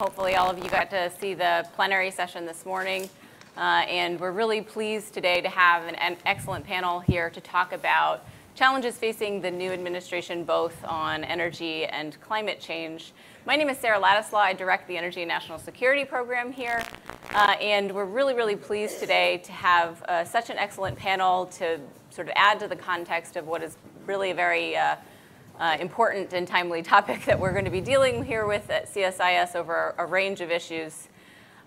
Hopefully all of you got to see the plenary session this morning. And we're really pleased today to have an excellent panel here to talk about challenges facing the new administration, both on energy and climate change. My name is Ladislaw. I direct the Energy and National Security Program here. And we're really pleased today to have such an excellent panel to sort of add to the context of what is really a very important and timely topic that we're going to be dealing here with at CSIS over a range of issues.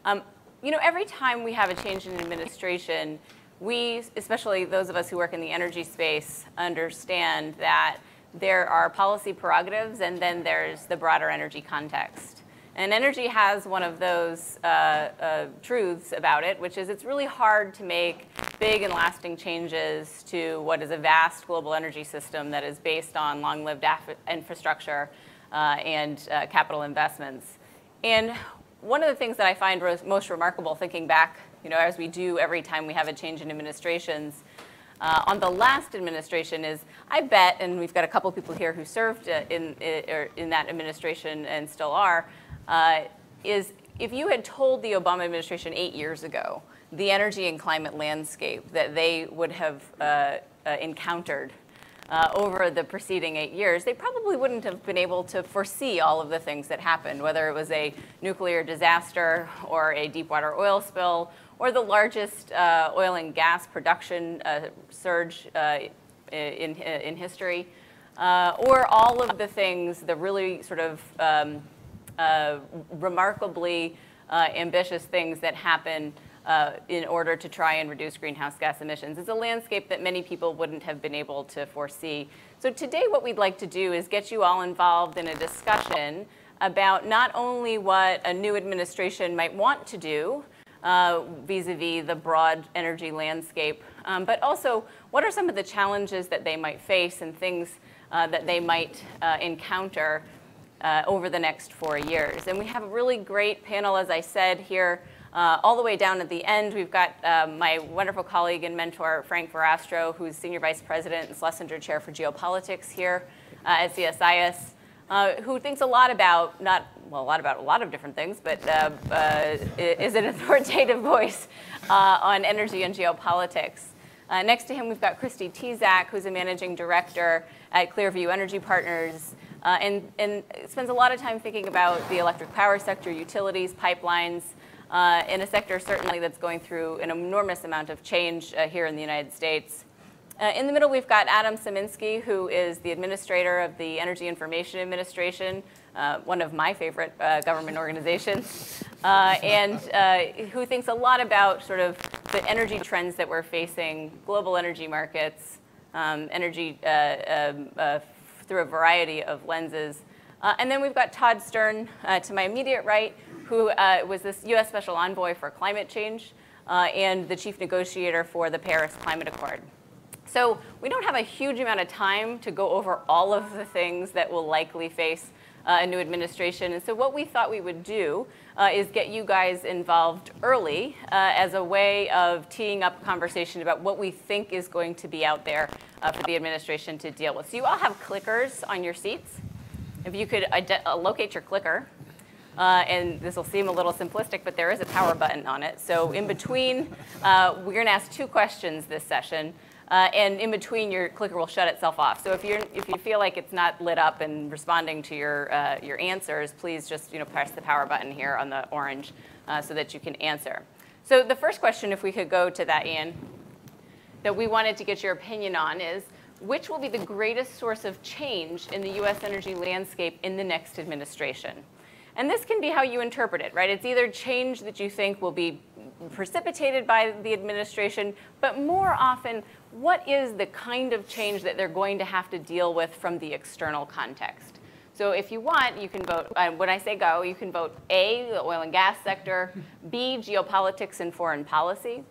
You know, every time we have a change in administration, we, especially those of us who work in the energy space, understand that there are policy prerogatives and then there's the broader energy context. And energy has one of those truths about it, which is it's really hard to make big and lasting changes to what is a vast global energy system that is based on long-lived infrastructure and capital investments. And one of the things that I find most remarkable thinking back, you know, as we do every time we have a change in administrations, on the last administration is, I bet, and we've got a couple people here who served in that administration and still are, is if you had told the Obama administration 8 years ago the energy and climate landscape that they would have encountered over the preceding 8 years, they probably wouldn't have been able to foresee all of the things that happened, whether it was a nuclear disaster or a deep water oil spill or the largest oil and gas production surge in history, or all of the things, the really sort of remarkably ambitious things that happen in order to try and reduce greenhouse gas emissions. It's a landscape that many people wouldn't have been able to foresee. So today what we'd like to do is get you all involved in a discussion about not only what a new administration might want to do vis-a-vis the broad energy landscape, but also what are some of the challenges that they might face and things that they might encounter over the next 4 years. And we have a really great panel, as I said, here. All the way down at the end, we've got my wonderful colleague and mentor, Frank Verrastro, who's Senior Vice President and Schlesinger Chair for Geopolitics here at CSIS, who thinks a lot about, a lot of different things, but is an authoritative voice on energy and geopolitics. Next to him, we've got Christi Tezak, who's a Managing Director at ClearView Energy Partners, and spends a lot of time thinking about the electric power sector, utilities, pipelines, in a sector certainly that's going through an enormous amount of change here in the United States. In the middle, we've got Adam Sieminski, who is the administrator of the Energy Information Administration, one of my favorite government organizations, and who thinks a lot about sort of the energy trends that we're facing, global energy markets, energy through a variety of lenses. And then we've got Todd Stern to my immediate right, who was this U.S. Special Envoy for Climate Change and the chief negotiator for the Paris Climate Accord. So we don't have a huge amount of time to go over all of the things that will likely face a new administration. And so what we thought we would do is get you guys involved early as a way of teeing up a conversation about what we think is going to be out there for the administration to deal with. So you all have clickers on your seats. If you could locate your clicker. And this will seem a little simplistic, but there is a power button on it. So in between, we're going to ask 2 questions this session. And in between, your clicker will shut itself off. So if you feel like it's not lit up and responding to your answers, please just press the power button here on the orange so that you can answer. So the first question, if we could go to that, Ian, that we wanted to get your opinion on is, which will be the greatest source of change in the U.S. energy landscape in the next administration? And this can be how you interpret it, right? It's either change that you think will be precipitated by the administration, but more often, what is the kind of change that they're going to have to deal with from the external context? So if you want, you can vote, when I say go, you can vote A, the oil and gas sector, B, geopolitics and foreign policy,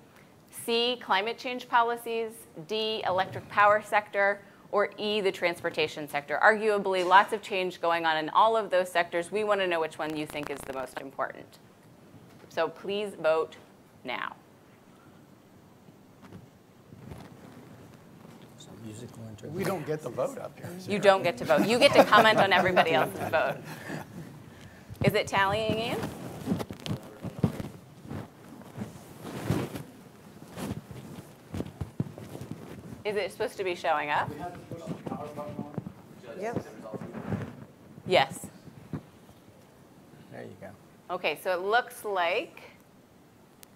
C, climate change policies, D, electric power sector, or E, the transportation sector. Arguably, lots of change going on in all of those sectors. We want to know which one you think is the most important. So please vote now. We don't get to vote up here. You don't get to vote. You get to comment on everybody else's vote. Is it tallying, Ian? Is it supposed to be showing up? We have to push the power button on. Yep. Yes. There you go. Okay, so it looks like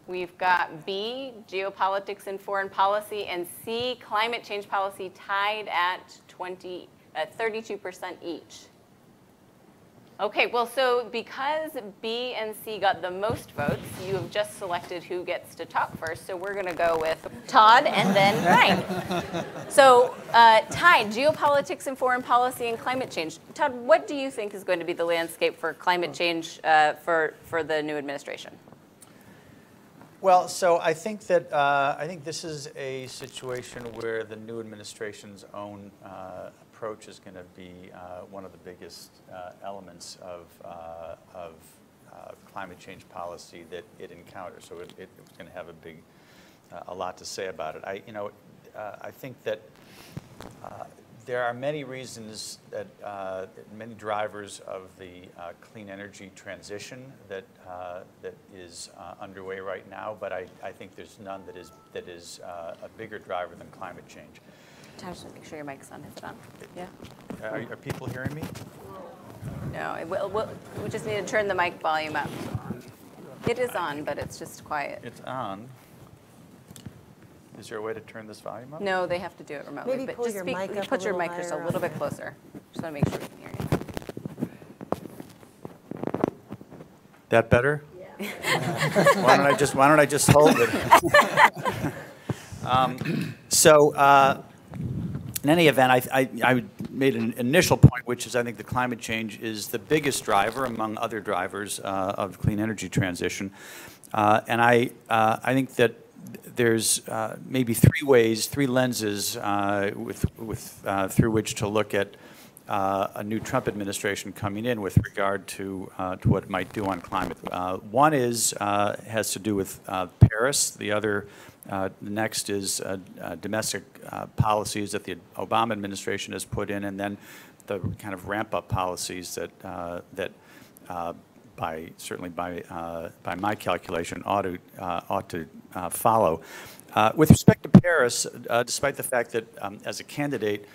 we've got B, geopolitics and foreign policy, and C, climate change policy tied at 32% each. Okay, well, so because B and C got the most votes, you have just selected who gets to talk first. So we're going to go with Todd and then Ryan. So tied, geopolitics and foreign policy and climate change. Todd, what do you think is going to be the landscape for climate change for the new administration? Well, so I think that I think this is a situation where the new administration's own approach is going to be one of the biggest elements of climate change policy that it encounters. So it's going to have a lot to say about it. I think that there are many reasons that many drivers of the clean energy transition that is underway right now, but I think there's none that is a bigger driver than climate change. Tom, just make sure your mic's on. Is it on? Yeah. Are people hearing me? No, we just need to turn the mic volume up. It is on, but it's just quiet. It's on. Is there a way to turn this volume up? No, they have to do it remotely. Maybe but pull just your speak, mic up put a your little mic just a higher little on bit there. closer. Just want to make sure we can hear you. That better? Yeah. Why don't I just hold it? In any event, I made an initial point, which is I think the climate change is the biggest driver among other drivers of clean energy transition, and I think that there's maybe three lenses through which to look at a new Trump administration coming in with regard to what it might do on climate. One has to do with Paris. The next is domestic policies that the Obama administration has put in, and then the kind of ramp-up policies that certainly by my calculation ought to follow. With respect to Paris, despite the fact that as a candidate,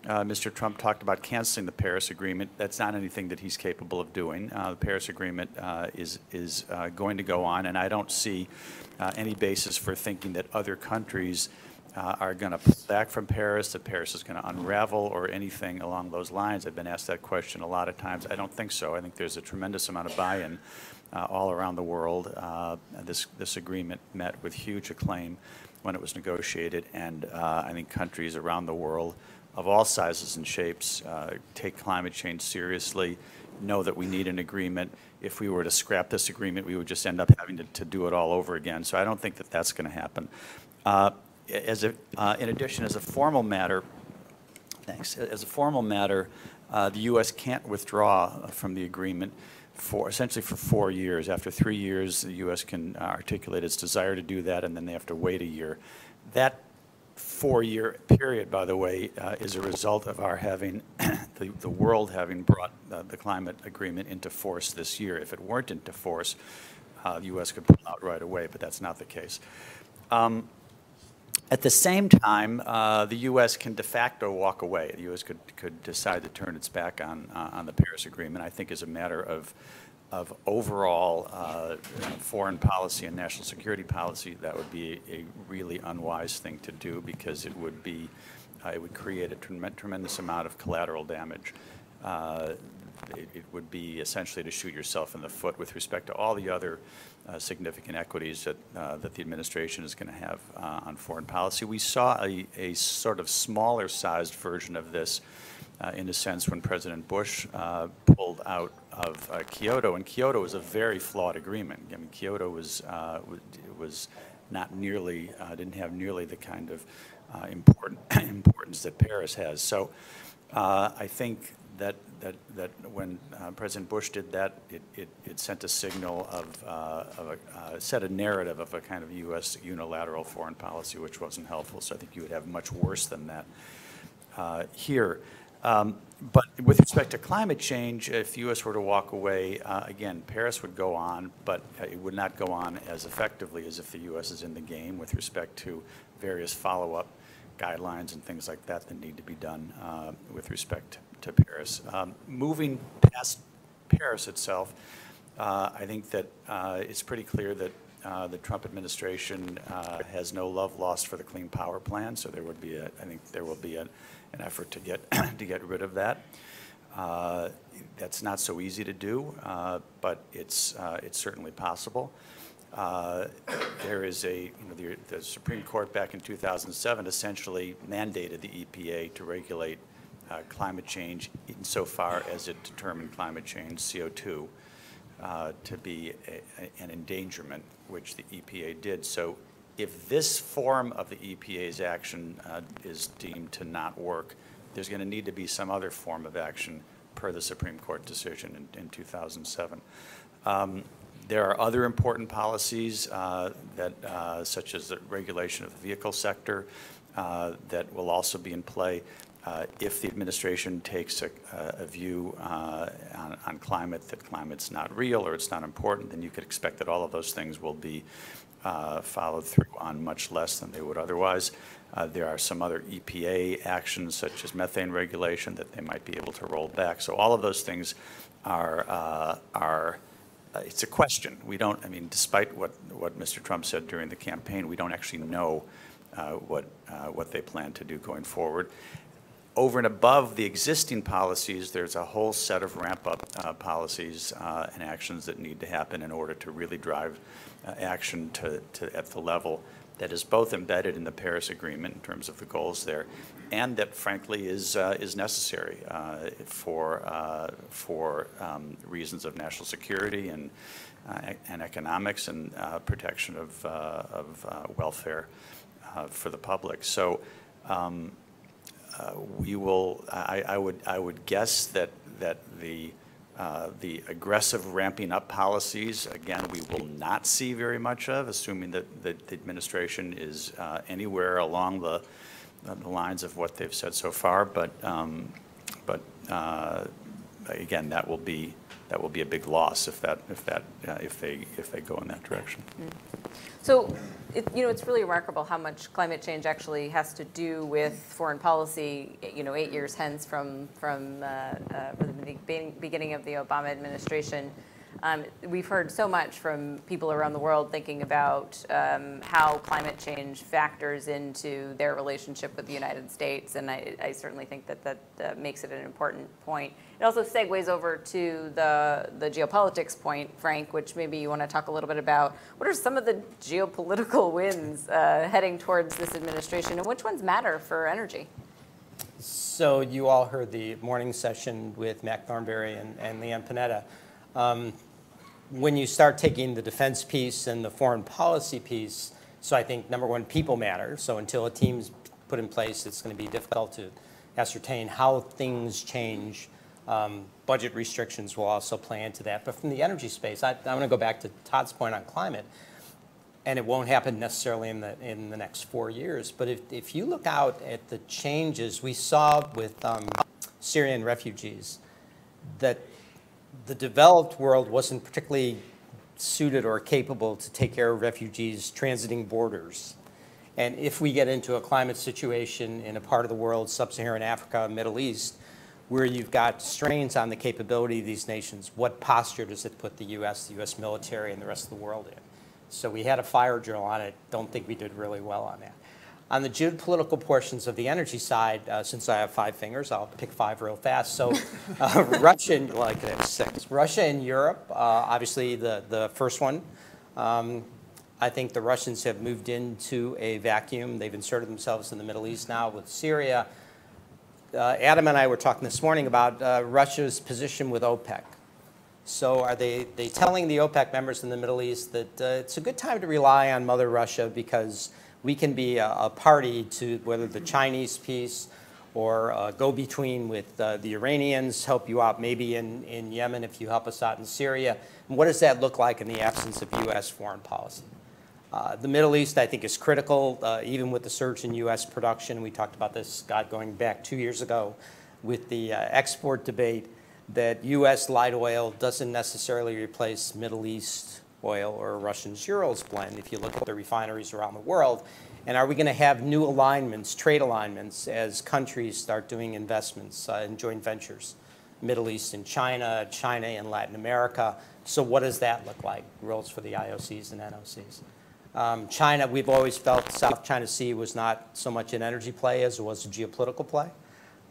Mr. Trump talked about canceling the Paris Agreement. That's not anything that he's capable of doing. The Paris Agreement is going to go on, and I don't see any basis for thinking that other countries are going to pull back from Paris, that Paris is going to unravel or anything along those lines. I've been asked that question a lot of times. I don't think so. I think there's a tremendous amount of buy-in all around the world. This agreement met with huge acclaim when it was negotiated, and I think countries around the world of all sizes and shapes take climate change seriously, know that we need an agreement. If we were to scrap this agreement, we would just end up having to do it all over again. So I don't think that that's going to happen. In addition, as a formal matter, the U.S. can't withdraw from the agreement essentially for 4 years. After 3 years, the U.S. can articulate its desire to do that, and then they have to wait a year. That 4-year period, by the way, is a result of our having the world having brought the climate agreement into force this year. If it weren't into force, the U.S. could pull out right away, but that's not the case. At the same time, the U.S. can de facto walk away. The U.S. could decide to turn its back on the Paris Agreement. I think as a matter of overall foreign policy and national security policy, that would be a really unwise thing to do, because it would create a tremendous amount of collateral damage. It would be essentially to shoot yourself in the foot with respect to all the other significant equities that the administration is going to have on foreign policy. We saw a sort of smaller-sized version of this in a sense when President Bush pulled out of Kyoto, and Kyoto was a very flawed agreement. I mean, Kyoto was not nearly didn't have nearly the kind of importance that Paris has. So I think that when President Bush did that, it sent a signal set a narrative of a kind of U.S. unilateral foreign policy, which wasn't helpful. So I think you would have much worse than that here. But with respect to climate change, if the U.S. were to walk away, again, Paris would go on, but it would not go on as effectively as if the U.S. is in the game with respect to various follow-up guidelines and things like that that need to be done with respect to Paris. Moving past Paris itself, I think that it's pretty clear that the Trump administration has no love lost for the Clean Power Plan, so there would be I think there will be an effort to get to get rid of that. That's not so easy to do, but it's certainly possible. There is the Supreme Court back in 2007 essentially mandated the EPA to regulate climate change insofar as it determined climate change, CO2, to be an endangerment, which the EPA did. So if this form of the EPA's action is deemed to not work, there's going to need to be some other form of action per the Supreme Court decision in 2007. There are other important policies such as the regulation of the vehicle sector that will also be in play. If the administration takes a view on climate, that climate's not real or it's not important, then you could expect that all of those things will be followed through on much less than they would otherwise. There are some other EPA actions, such as methane regulation, that they might be able to roll back. So all of those things are it's a question. We don't, I mean, despite what Mr. Trump said during the campaign, we don't actually know what they plan to do going forward. Over and above the existing policies, there's a whole set of ramp-up policies and actions that need to happen in order to really drive action at the level that is both embedded in the Paris Agreement in terms of the goals there, and that, frankly, is necessary for reasons of national security and economics and protection of welfare for the public. So. We will. I would guess that the aggressive ramping up policies, again, we will not see very much of, assuming that the administration is anywhere along the lines of what they've said so far. But again, that will be a big loss if they go in that direction. So, it's really remarkable how much climate change actually has to do with foreign policy. 8 years hence from the beginning of the Obama administration, we've heard so much from people around the world thinking about how climate change factors into their relationship with the United States, and I certainly think that makes it an important point. It also segues over to the geopolitics point, Frank, which maybe you want to talk a little bit about. What are some of the geopolitical winds heading towards this administration, and which ones matter for energy? So you all heard the morning session with Mac Thornberry and Leanne Panetta. When you start taking the defense piece and the foreign policy piece, so I think, number one, people matter. So until a team's put in place, it's going to be difficult to ascertain how things change. Budget restrictions will also play into that. But from the energy space, I want to go back to Todd's point on climate, and it won't happen necessarily in the next 4 years. But if you look out at the changes we saw with Syrian refugees, that the developed world wasn't particularly suited or capable to take care of refugees transiting borders. And if we get into a climate situation in a part of the world, sub-Saharan Africa, Middle East, where you've got strains on the capability of these nations, what posture does it put the U.S. military, and the rest of the world in? So we had a fire drill on it. Don't think we did really well on that. On the geopolitical portions of the energy side, since I have 5 fingers, I'll pick 5 real fast. So Russia, well, I could have 6. Russia and Europe, obviously the first one. I think the Russians have moved into a vacuum. They've inserted themselves in the Middle East now with Syria. Adam and I were talking this morning about Russia's position with OPEC. So are they telling the OPEC members in the Middle East that it's a good time to rely on Mother Russia because we can be a party to whether the Chinese piece or go-between with the Iranians, help you out maybe in Yemen if you help us out in Syria? And what does that look like in the absence of U.S. foreign policy? The Middle East, I think, is critical, even with the surge in U.S. production. We talked about this, God, going back 2 years ago with the export debate that U.S. light oil doesn't necessarily replace Middle East oil or Russian's Urals blend if you look at the refineries around the world. And are we going to have new alignments, trade alignments, as countries start doing investments in joint ventures? Middle East and China, China and Latin America. So what does that look like? Roles for the IOCs and NOCs. China, we've always felt South China Sea was not so much an energy play as it was a geopolitical play.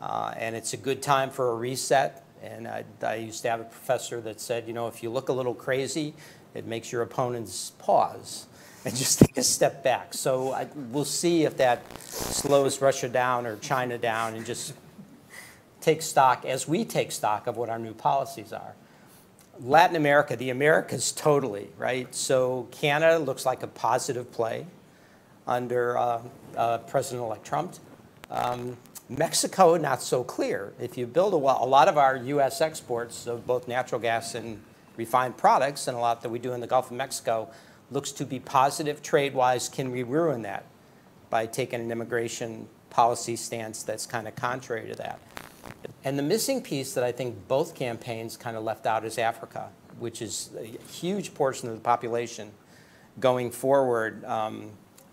And it's a good time for a reset. And I used to have a professor that said, you know, if you look a little crazy, it makes your opponents pause and just take a step back. So we'll see if that slows Russia down or China down and just take stock as we take stock of what our new policies are. Latin America, the Americas totally, right? So Canada looks like a positive play under President-elect Trump. Mexico, not so clear. If you build a well, a lot of our U.S. exports of both natural gas and refined products, and a lot that we do in the Gulf of Mexico, looks to be positive trade-wise. Can we ruin that by taking an immigration policy stance that's kind of contrary to that? And the missing piece that I think both campaigns kind of left out is Africa, which is a huge portion of the population going forward.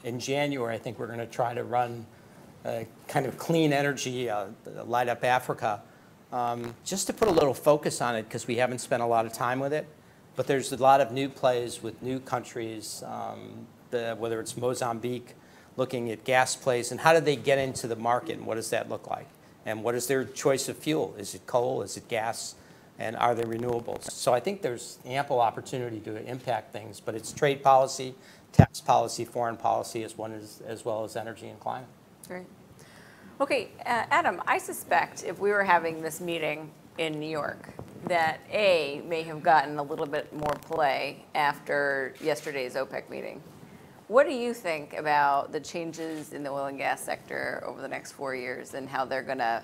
In January, I think we're going to try to run kind of clean energy, light up Africa, just to put a little focus on it because we haven't spent a lot of time with it. But there's a lot of new plays with new countries, whether it's Mozambique, looking at gas plays, and how do they get into the market, and what does that look like? And what is their choice of fuel? Is it coal? Is it gas? And are they renewables? So I think there's ample opportunity to impact things, but it's trade policy, tax policy, foreign policy, as well as energy and climate. Great. Okay, Adam, I suspect if we were having this meeting in New York, that A, may have gotten a little bit more play after yesterday's OPEC meeting. What do you think about the changes in the oil and gas sector over the next 4 years and how they're going to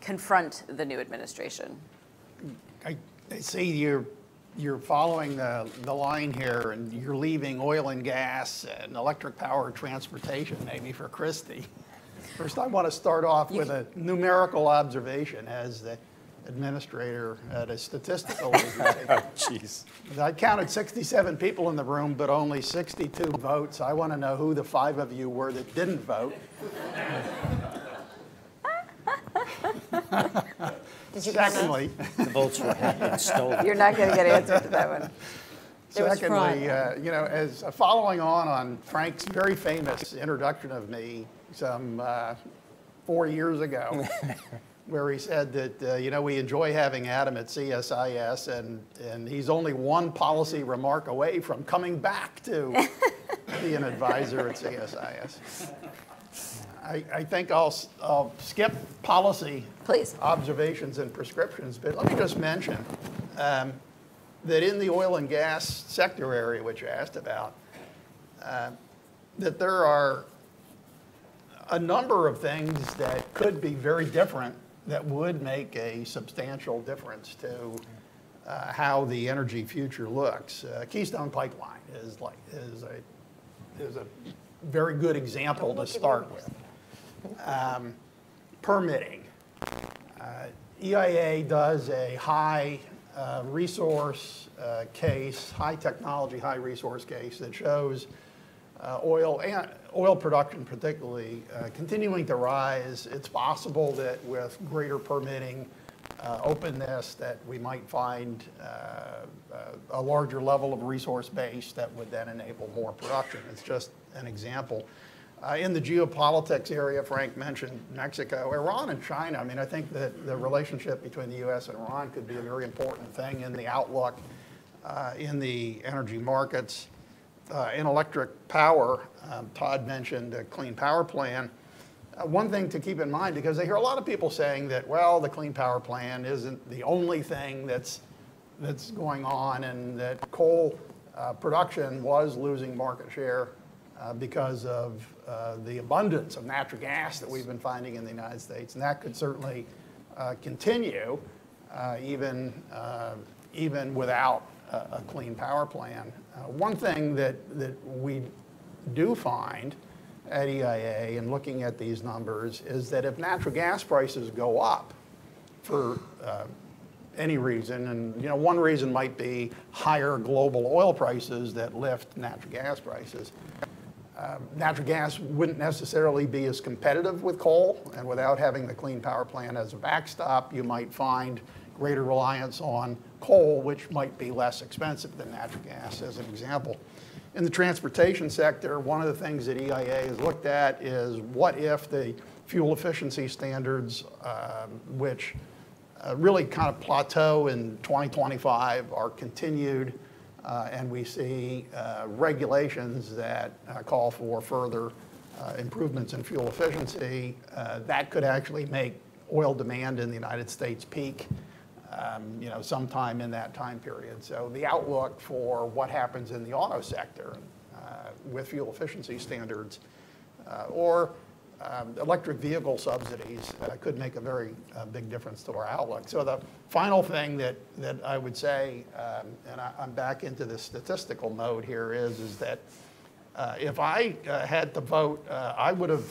confront the new administration? I see you're following the line here, and you're leaving oil and gas and electric power transportation maybe for Christi. First, I want to start off with a numerical observation as the administrator at a statistical agency. Oh, jeez. I counted 67 people in the room, but only 62 votes. I want to know who the 5 of you were that didn't vote. Did you Secondly, The votes were stolen. You're not going to get an answer to that one. Secondly, you know, as following on Frank's very famous introduction of me some 4 years ago, where he said that, you know, we enjoy having Adam at CSIS, and he's only one policy remark away from coming back to be an advisor at CSIS. I think I'll skip policy Please. observations and prescriptions, but let me just mention that in the oil and gas sector area, which you asked about, that there are a number of things that could be very different that would make a substantial difference to how the energy future looks. Keystone Pipeline is a very good example to start with. Permitting. EIA does a high resource case, high technology, high resource case that shows oil production particularly continuing to rise. It's possible that with greater permitting openness that we might find a larger level of resource base that would then enable more production. It's just an example. In the geopolitics area, Frank mentioned Mexico, Iran and China. I mean, I think that the relationship between the U.S. and Iran could be a very important thing in the outlook in the energy markets. In electric power, Todd mentioned a clean power plan. One thing to keep in mind, because I hear a lot of people saying that, well, the clean power plan isn't the only thing that's going on, and that coal production was losing market share because of the abundance of natural gas that we've been finding in the United States, and that could certainly continue even without a clean power plan. One thing that we do find at EIA and looking at these numbers is that if natural gas prices go up for any reason, and one reason might be higher global oil prices that lift natural gas prices, natural gas wouldn't necessarily be as competitive with coal, and without having the Clean Power Plan as a backstop, you might find greater reliance on coal, which might be less expensive than natural gas, as an example. In the transportation sector, one of the things that EIA has looked at is what if the fuel efficiency standards, which really kind of plateau in 2025, are continued, and we see regulations that call for further improvements in fuel efficiency, that could actually make oil demand in the United States peak sometime in that time period. So the outlook for what happens in the auto sector with fuel efficiency standards or electric vehicle subsidies could make a very big difference to our outlook. So the final thing that I would say, and I'm back into the statistical mode here, is that if I had to vote, I would have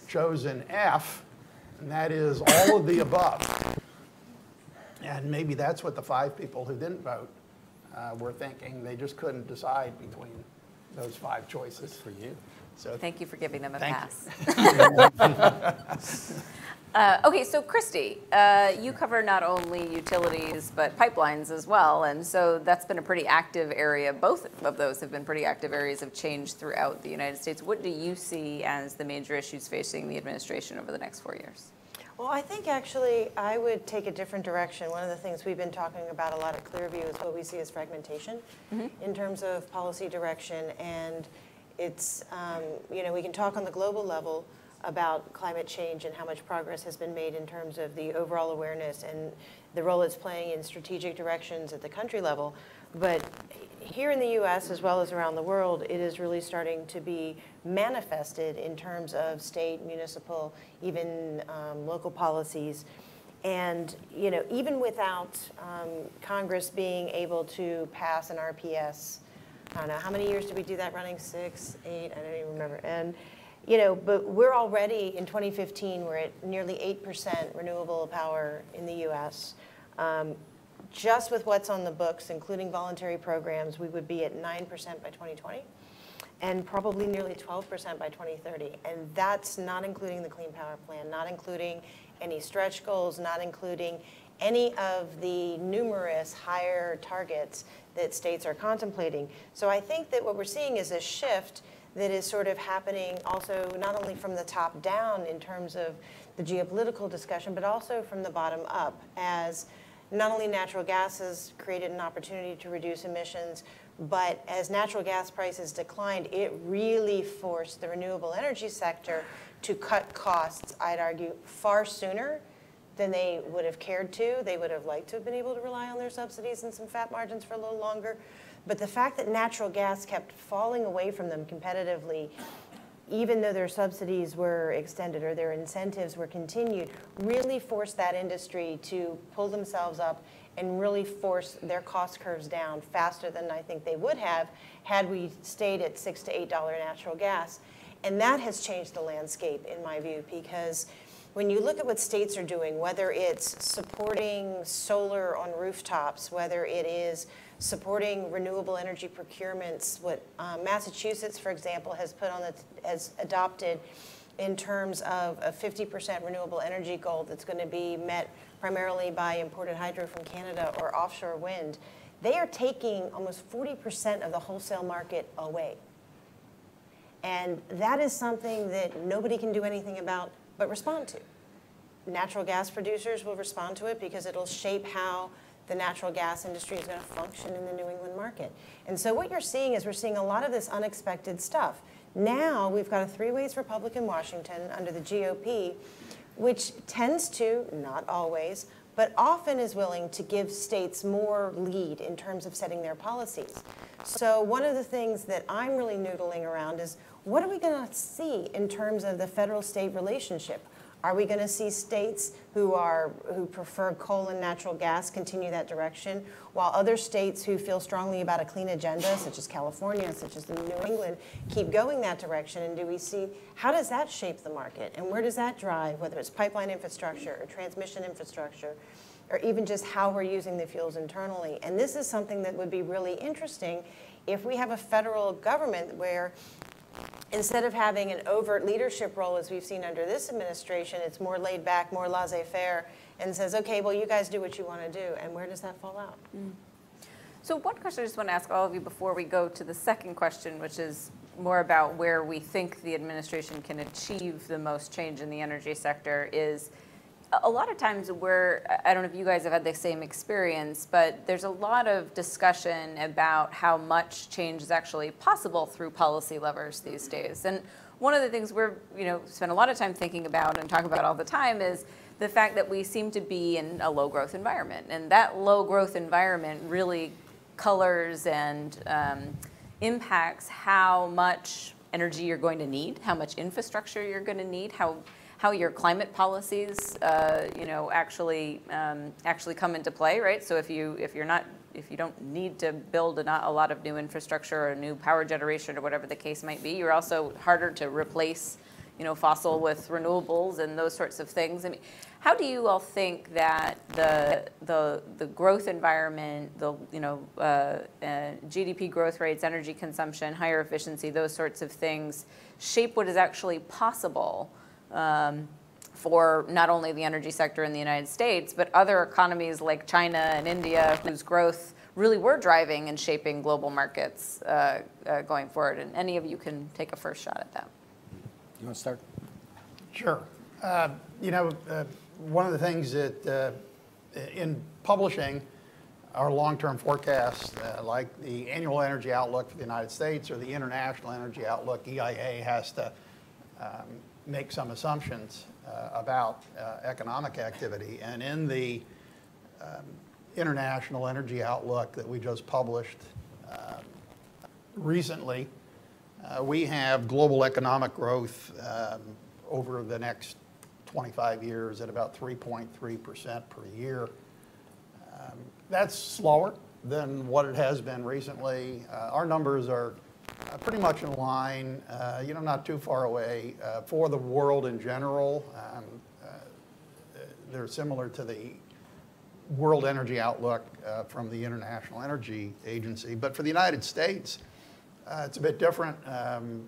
chosen F, and that is all of the above. And maybe that's what the 5 people who didn't vote were thinking. They just couldn't decide between those 5 choices. For you. So thank you for giving them a thank pass. Okay, so Christi, you cover not only utilities but pipelines as well, and so that's been a pretty active area. Both of those have been pretty active areas of change throughout the United States. What do you see as the major issues facing the administration over the next 4 years? Well, I think actually I would take a different direction. One of the things we've been talking about a lot at ClearView is what we see as fragmentation in terms of policy direction. And it's, we can talk on the global level about climate change and how much progress has been made in terms of the overall awareness and the role it's playing in strategic directions at the country level. But here in the US, as well as around the world, it is really starting to be manifested in terms of state, municipal, even local policies. And even without Congress being able to pass an RPS, I don't know, how many years did we do that running? 6, 8, I don't even remember. And but we're already, in 2015, we're at nearly 8% renewable power in the US. Just with what's on the books, including voluntary programs, we would be at 9% by 2020 and probably nearly 12% by 2030. And that's not including the Clean Power Plan, not including any stretch goals, not including any of the numerous higher targets that states are contemplating. So I think that what we're seeing is a shift that is sort of happening also not only from the top down in terms of the geopolitical discussion, but also from the bottom up, as not only natural gas has created an opportunity to reduce emissions, but as natural gas prices declined, it really forced the renewable energy sector to cut costs, I'd argue, far sooner than they would have cared to. They would have liked to have been able to rely on their subsidies and some fat margins for a little longer. But the fact that natural gas kept falling away from them competitively, even though their subsidies were extended or their incentives were continued, really forced that industry to pull themselves up and really force their cost curves down faster than I think they would have had we stayed at $6 to $8 natural gas. And that has changed the landscape, in my view, because when you look at what states are doing, whether it's supporting solar on rooftops, whether it is supporting renewable energy procurements, what Massachusetts, for example, has adopted in terms of a 50% renewable energy goal that's going to be met primarily by imported hydro from Canada or offshore wind, they are taking almost 40% of the wholesale market away. And that is something that nobody can do anything about but respond to. Natural gas producers will respond to it because it'll shape how the natural gas industry is going to function in the New England market. And so what you're seeing is we're seeing a lot of this unexpected stuff. Now we've got a 3-ways Republican Washington under the GOP, which tends to, not always, but often is willing to give states more lead in terms of setting their policies. So one of the things that I'm really noodling around is what are we going to see in terms of the federal-state relationship? Are we going to see states who prefer coal and natural gas continue that direction, while other states who feel strongly about a clean agenda, such as California, such as New England, keep going that direction? And do we see, how does that shape the market? And where does that drive, whether it's pipeline infrastructure or transmission infrastructure, or even just how we're using the fuels internally? And this is something that would be really interesting if we have a federal government where, instead of having an overt leadership role, as we've seen under this administration, it's more laid back, more laissez-faire, and says, okay, well, you guys do what you want to do. And where does that fall out? So one question I just want to ask all of you before we go to the second question, which is more about where we think the administration can achieve the most change in the energy sector, is a lot of times I don't know if you guys have had the same experience, but there's a lot of discussion about how much change is actually possible through policy levers these days. And one of the things we're, spend a lot of time thinking about and talk about all the time is the fact that we seem to be in a low growth environment. And that low growth environment really colors and impacts how much energy you're going to need, how much infrastructure you're going to need, how your climate policies, actually come into play, right? So if you don't need to build a lot of new infrastructure or new power generation or whatever the case might be, you're also harder to replace, fossil with renewables and those sorts of things. I mean, how do you all think that the growth environment, GDP growth rates, energy consumption, higher efficiency, those sorts of things shape what is actually possible for not only the energy sector in the United States, but other economies like China and India, whose growth really were driving and shaping global markets going forward? And any of you can take a first shot at that. You want to start? Sure. One of the things that in publishing our long-term forecasts, like the Annual Energy Outlook for the United States or the International Energy Outlook, EIA has to make some assumptions about economic activity. And in the International Energy Outlook that we just published recently, we have global economic growth over the next 25 years at about 3.3% per year. That's slower than what it has been recently. Our numbers are pretty much in line, not too far away. For the world in general, they're similar to the World Energy Outlook from the International Energy Agency. But for the United States, it's a bit different.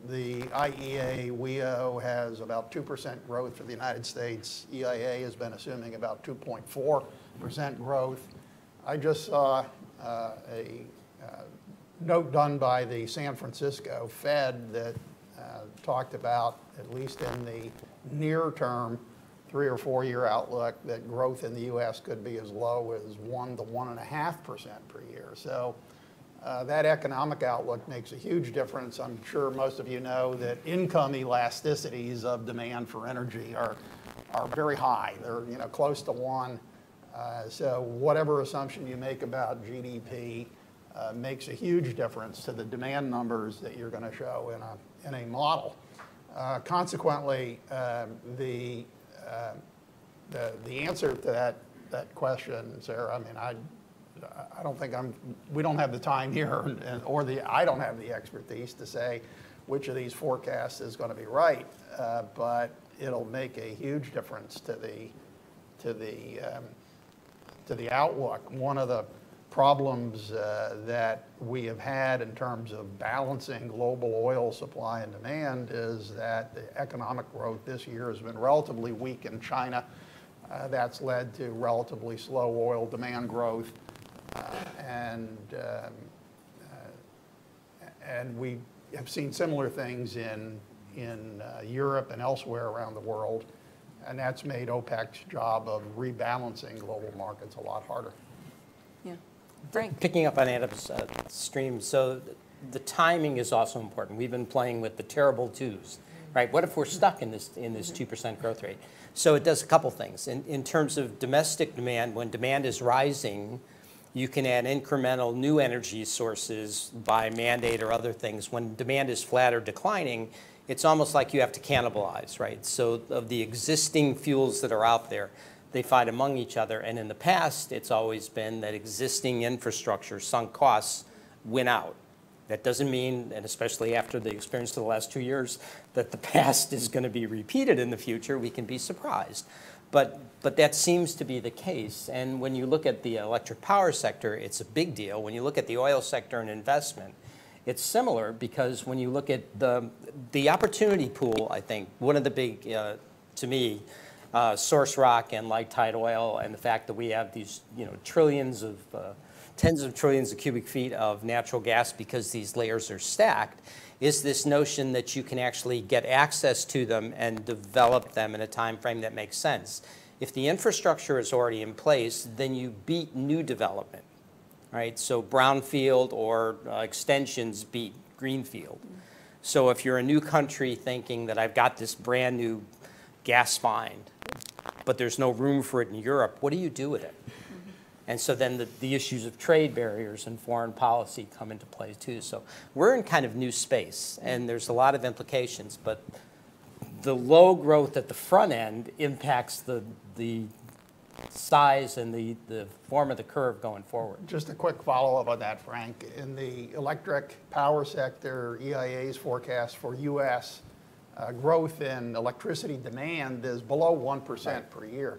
The IEA WEO has about 2% growth for the United States. EIA has been assuming about 2.4% growth. I just saw a note done by the San Francisco Fed that talked about, at least in the near term, 3 or 4 year outlook, that growth in the U.S. could be as low as 1 to 1.5% per year. So that economic outlook makes a huge difference. I'm sure most of you know that income elasticities of demand for energy are very high. They're close to 1. So whatever assumption you make about GDP makes a huge difference to the demand numbers that you're going to show in a model. Consequently, the answer to that question, Sarah, I mean, I don't think we don't have the time here, I don't have the expertise to say which of these forecasts is going to be right, but it'll make a huge difference to the outlook. One of the problems that we have had in terms of balancing global oil supply and demand is that the economic growth this year has been relatively weak in China. That's led to relatively slow oil demand growth. And we have seen similar things in Europe and elsewhere around the world. And that's made OPEC's job of rebalancing global markets a lot harder. Yeah. Frank. Picking up on Adam's stream, so the timing is also important. We've been playing with the terrible twos, right? What if we're stuck in this 2% growth rate? So it does a couple things. In terms of domestic demand, when demand is rising, you can add incremental new energy sources by mandate or other things. When demand is flat or declining, it's almost like you have to cannibalize, right? So of the existing fuels that are out there, they fight among each other. And in the past, it's always been that existing infrastructure, sunk costs, win out. That doesn't mean, and especially after the experience of the last 2 years, that the past is going to be repeated in the future. We can be surprised. But that seems to be the case. And when you look at the electric power sector, it's a big deal. When you look at the oil sector and investment, it's similar, because when you look at the opportunity pool, I think, one of the big, to me, source rock and light tight oil, and the fact that we have these, trillions of, tens of trillions of cubic feet of natural gas because these layers are stacked, is this notion that you can actually get access to them and develop them in a time frame that makes sense. If the infrastructure is already in place, then you beat new development, right? So brownfield or extensions beat greenfield. So if you're a new country thinking that I've got this brand new gas find, but there's no room for it in Europe, what do you do with it? And so then the issues of trade barriers and foreign policy come into play too. So we're in kind of new space, and there's a lot of implications, but the low growth at the front end impacts the size and the form of the curve going forward. Just a quick follow-up on that, Frank. In the electric power sector, EIA's forecast for U.S. Growth in electricity demand is below 1% per year.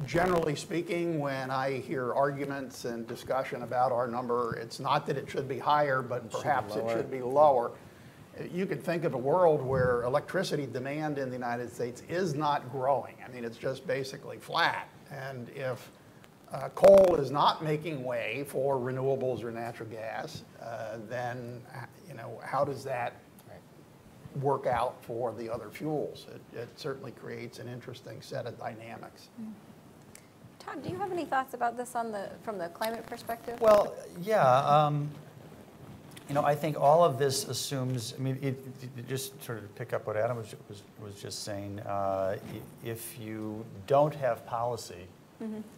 Generally speaking, when I hear arguments and discussion about our number, it's not that it should be higher, but perhaps it should be lower. You could think of a world where electricity demand in the United States is not growing. I mean, it's just basically flat. And if coal is not making way for renewables or natural gas, then how does that work out for the other fuels? It certainly creates an interesting set of dynamics. Todd, do you have any thoughts about this from the climate perspective? Well, yeah. I think all of this assumes, just sort of pick up what Adam was just saying, if you don't have policy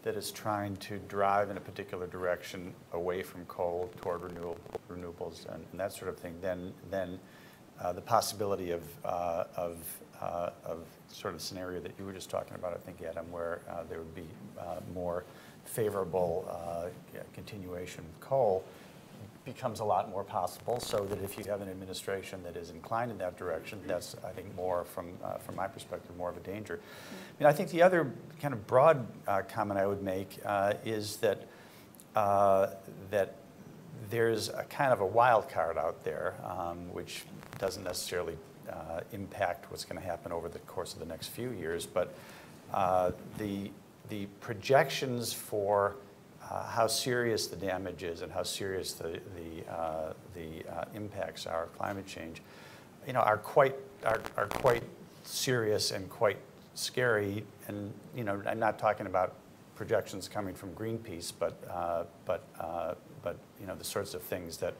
that is trying to drive in a particular direction away from coal toward renewables and that sort of thing, then the possibility of sort of scenario that you were just talking about, I think, Adam, where there would be more favorable continuation of coal becomes a lot more possible, so that if you have an administration that is inclined in that direction, that's, I think, more from my perspective, more of a danger. I think the other kind of broad comment I would make is that that there's a kind of a wild card out there, which doesn't necessarily impact what's going to happen over the course of the next few years, but the projections for how serious the damage is and how serious the impacts are of climate change, are quite serious and quite scary. And I'm not talking about projections coming from Greenpeace, but the sorts of things that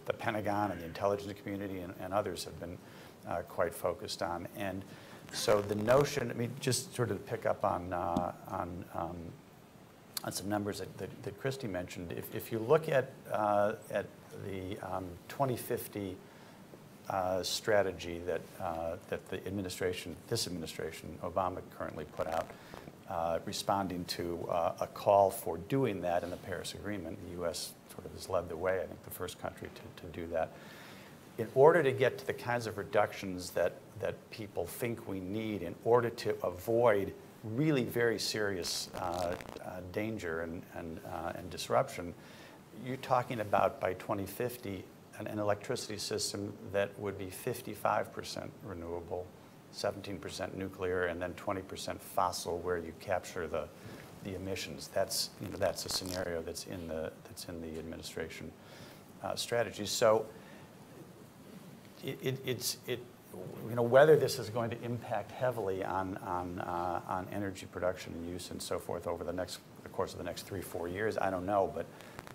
the Pentagon and the intelligence community and others have been quite focused on. And so the notion, just sort of to pick up on some numbers that Christi mentioned, if you look at the 2050 strategy that the administration, this administration, Obama currently put out, responding to a call for doing that in the Paris Agreement. The U.S. sort of has led the way, I think, the first country to do that. In order to get to the kinds of reductions that people think we need in order to avoid really very serious danger and disruption, you're talking about, by 2050, an electricity system that would be 55% renewable, 17% nuclear, and then 20% fossil, where you capture the emissions. That's a scenario that's in the administration strategy. So whether this is going to impact heavily on energy production and use and so forth over the course of the next 3-4 years, I don't know.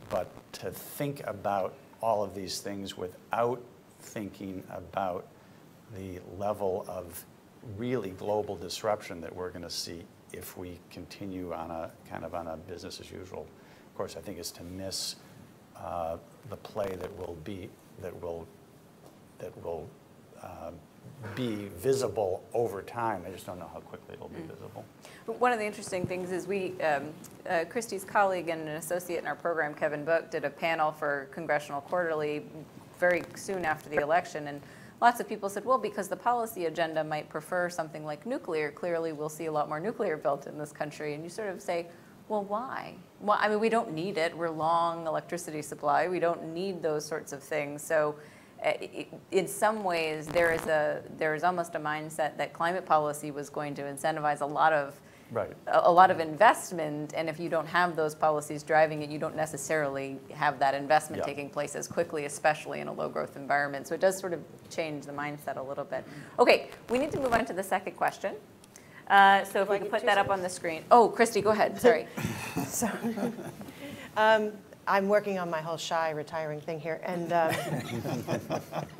But to think about all of these things without thinking about the level of really global disruption that we're going to see if we continue on a business as usual, of course, I think is to miss the play that will will be visible over time. I just don't know how quickly it'll be visible. One of the interesting things is Christi's colleague and an associate in our program, Kevin Book, did a panel for Congressional Quarterly very soon after the election, and lots of people said, well, because the policy agenda might prefer something like nuclear, clearly we'll see a lot more nuclear built in this country. And you sort of say, well, why? Well, I mean, we don't need it. We're long electricity supply. We don't need those sorts of things. So in some ways, there is almost a mindset that climate policy was going to incentivize a lot of investment, and if you don't have those policies driving it, you don't necessarily have that investment taking place as quickly, especially in a low-growth environment. So it does sort of change the mindset a little bit. Okay, we need to move on to the second question. So if we could put that up on the screen. Oh, Christi, go ahead. Sorry. I'm working on my whole shy retiring thing here, and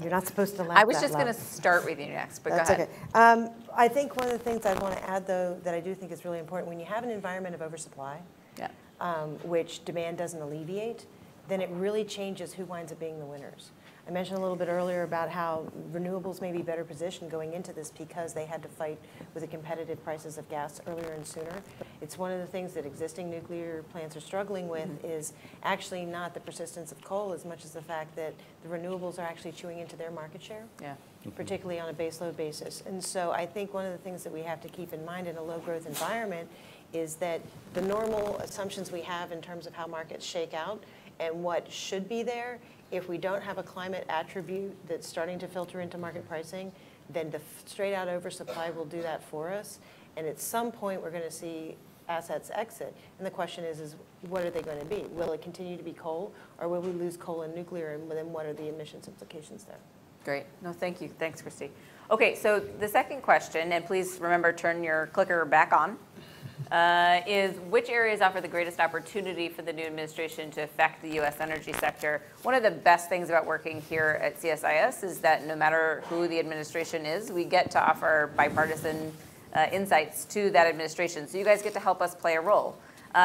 you're not supposed to laugh. I was just going to start with you next, but That's go ahead. Okay. I think one of the things I want to add, though, that I do think is really important, when you have an environment of oversupply, which demand doesn't alleviate, then it really changes who winds up being the winners. I mentioned a little bit earlier about how renewables may be better positioned going into this because they had to fight with the competitive prices of gas earlier and sooner. It's one of the things that existing nuclear plants are struggling with is actually not the persistence of coal as much as the fact that the renewables are actually chewing into their market share, particularly on a baseload basis. And so I think one of the things that we have to keep in mind in a low growth environment is that the normal assumptions we have in terms of how markets shake out and what should be there, if we don't have a climate attribute that's starting to filter into market pricing, then the straight out oversupply will do that for us. And at some point, we're going to see assets exit. And the question is what are they going to be? Will it continue to be coal, or will we lose coal and nuclear? And then what are the emissions implications there? Great. No, thank you. Thanks, Christi. Okay, so the second question, and please remember, turn your clicker back on, is which areas offer the greatest opportunity for the new administration to affect the U.S. energy sector? One of the best things about working here at CSIS is that no matter who the administration is, we get to offer bipartisan insights to that administration. So you guys get to help us play a role.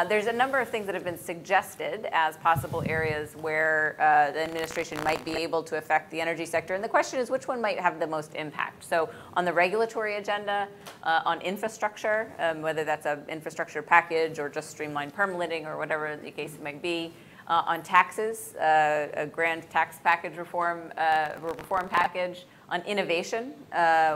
There's a number of things that have been suggested as possible areas where the administration might be able to affect the energy sector. And the question is, which one might have the most impact? So on the regulatory agenda, on infrastructure, whether that's an infrastructure package or just streamlined permitting or whatever the case might be, on taxes, a grand tax package reform package, on innovation,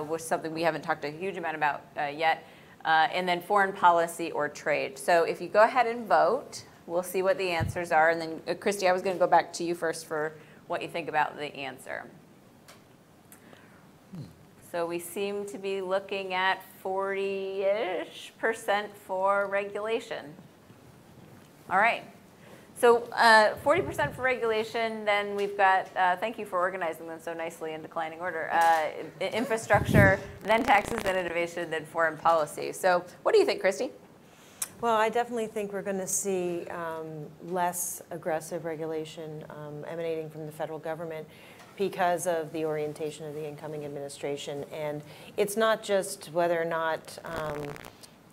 which is something we haven't talked a huge amount about yet, and then foreign policy or trade. So if you go ahead and vote, we'll see what the answers are. And then, Christi, I was going to go back to you first for what you think about the answer. So we seem to be looking at 40-ish% for regulation. All right. So 40% for regulation, then we've got, thank you for organizing them so nicely in declining order, infrastructure, then taxes, then innovation, then foreign policy. So what do you think, Christi? Well, I definitely think we're going to see less aggressive regulation emanating from the federal government because of the orientation of the incoming administration. And it's not just whether or not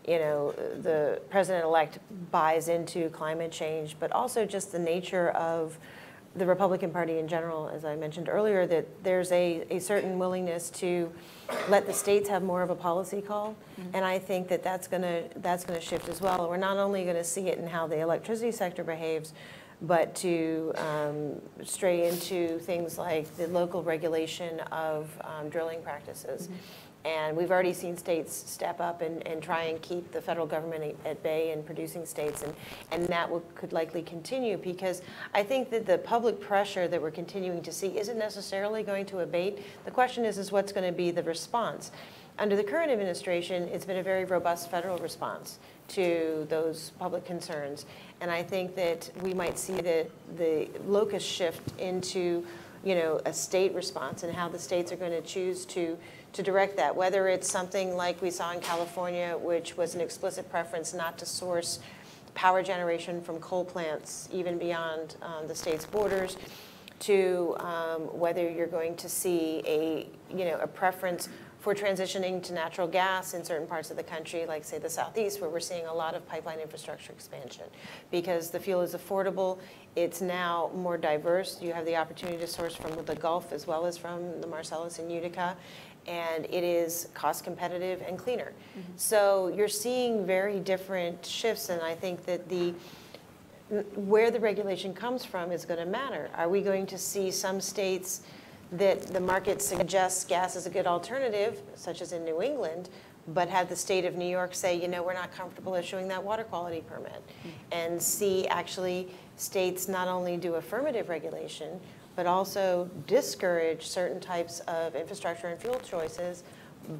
the president-elect buys into climate change, but also just the nature of the Republican Party in general, as I mentioned earlier, that there's a certain willingness to let the states have more of a policy call. And I think that that's going to shift as well. We're not only going to see it in how the electricity sector behaves, but to stray into things like the local regulation of drilling practices. And we've already seen states step up and try and keep the federal government at bay in producing states, and that could likely continue, because I think that the public pressure that we're continuing to see isn't necessarily going to abate. The question is what's going to be the response? Under the current administration, it's been a very robust federal response to those public concerns, and I think that we might see the locus shift into a state response and how the states are going to choose to direct that, whether it's something like we saw in California, which was an explicit preference not to source power generation from coal plants even beyond the state's borders, to whether you're going to see a preference for transitioning to natural gas in certain parts of the country, like say the Southeast, where we're seeing a lot of pipeline infrastructure expansion. Because the fuel is affordable, it's now more diverse. You have the opportunity to source from the Gulf as well as from the Marcellus and Utica, and it is cost competitive and cleaner. So you're seeing very different shifts, and I think that where the regulation comes from is going to matter. Are we going to see some states that the market suggests gas is a good alternative, such as in New England, but have the state of New York say, you know, we're not comfortable issuing that water quality permit, and see actually states not only do affirmative regulation, but also discourage certain types of infrastructure and fuel choices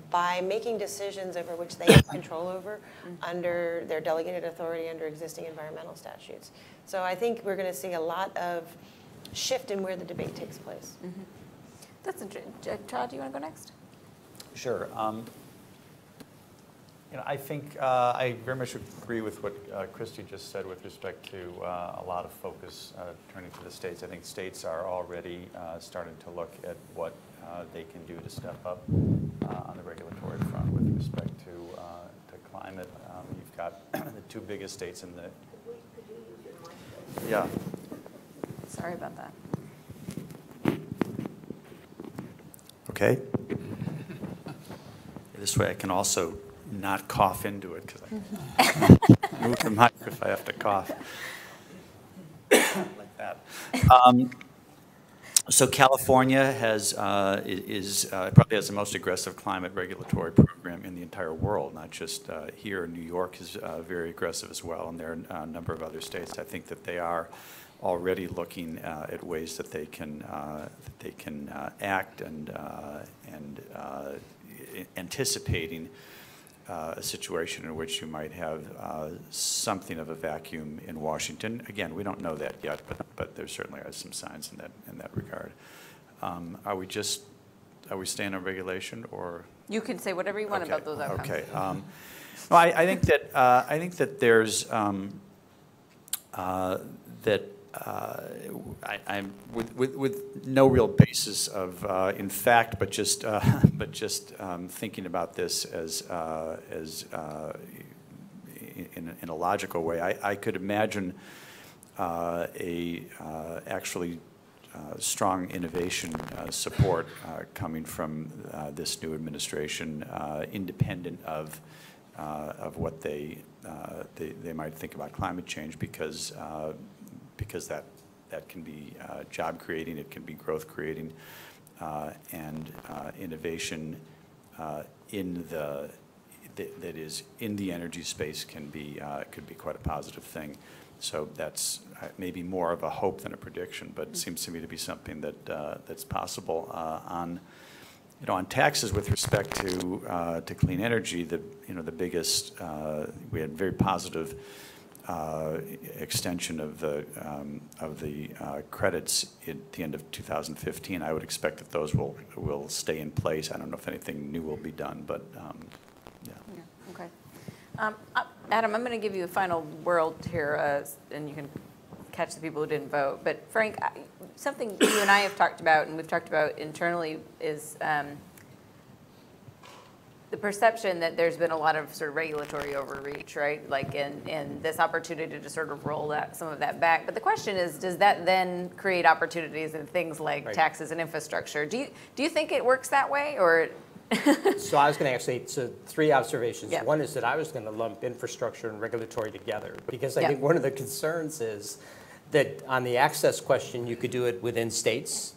by making decisions over which they have control over under their delegated authority under existing environmental statutes. So I think we're going to see a lot of shift in where the debate takes place. That's interesting. Todd, do you want to go next? Sure. You know, I think I very much agree with what Christi just said with respect to a lot of focus turning to the states. I think states are already starting to look at what they can do to step up on the regulatory front with respect to climate. You've got the two biggest states in the. Yeah. Sorry about that. Okay. This way I can also not cough into it because I move the mic if I have to cough. Like that. So California probably has the most aggressive climate regulatory program in the entire world, not just here. New York is very aggressive as well, and there are a number of other states. I think that they are already looking at ways that they can act and anticipating a situation in which you might have something of a vacuum in Washington. Again, we don't know that yet, but there certainly are some signs in that regard. Are we staying on regulation, or? You can say whatever you want about those outcomes. Okay. No, I think that there's I'm with no real basis of in fact, but just thinking about this as in a logical way. I could imagine actually strong innovation support coming from this new administration, independent of what they might think about climate change, because that can be job creating, it can be growth creating, and innovation that is in the energy space could be quite a positive thing. So that's maybe more of a hope than a prediction, but it seems to me to be something that's possible. On taxes with respect to clean energy, the biggest we had very positive extension of the credits at the end of 2015. I would expect that those will stay in place. I don't know if anything new will be done, but yeah. Okay. Adam, I'm going to give you the final word here, and you can catch the people who didn't vote. But Frank, something you and I have talked about, and we've talked about internally, is the perception that there's been a lot of sort of regulatory overreach, right? Like in this opportunity to sort of roll some of that back. But the question is, does that then create opportunities in things like taxes and infrastructure? Do you think it works that way, or? So I was going to actually, so three observations. Yeah. One is that I was going to lump infrastructure and regulatory together, because I think one of the concerns is that on the access question, you could do it within states,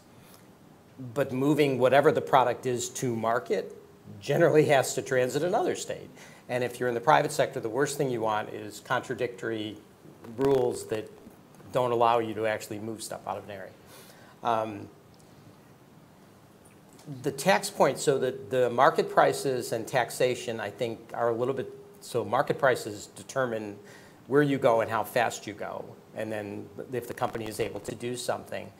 but moving whatever the product is to market generally has to transit another state. And if you're in the private sector, the worst thing you want is contradictory rules that don't allow you to actually move stuff out of an area. The tax point, so that the market prices and taxation, I think, are a little bit, so market prices determine where you go and how fast you go, and then if the company is able to do something.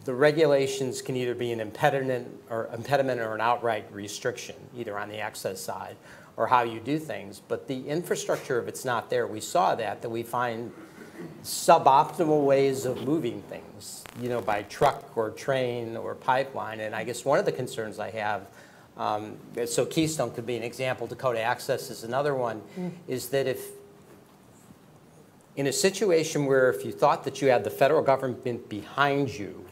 The regulations can either be an impediment or an outright restriction, either on the access side or how you do things. But the infrastructure, if it's not there, we saw that we find suboptimal ways of moving things, by truck or train or pipeline. And I guess one of the concerns I have So Keystone could be an example. Dakota Access is another one, is that if in a situation where if you thought that you had the federal government behind you,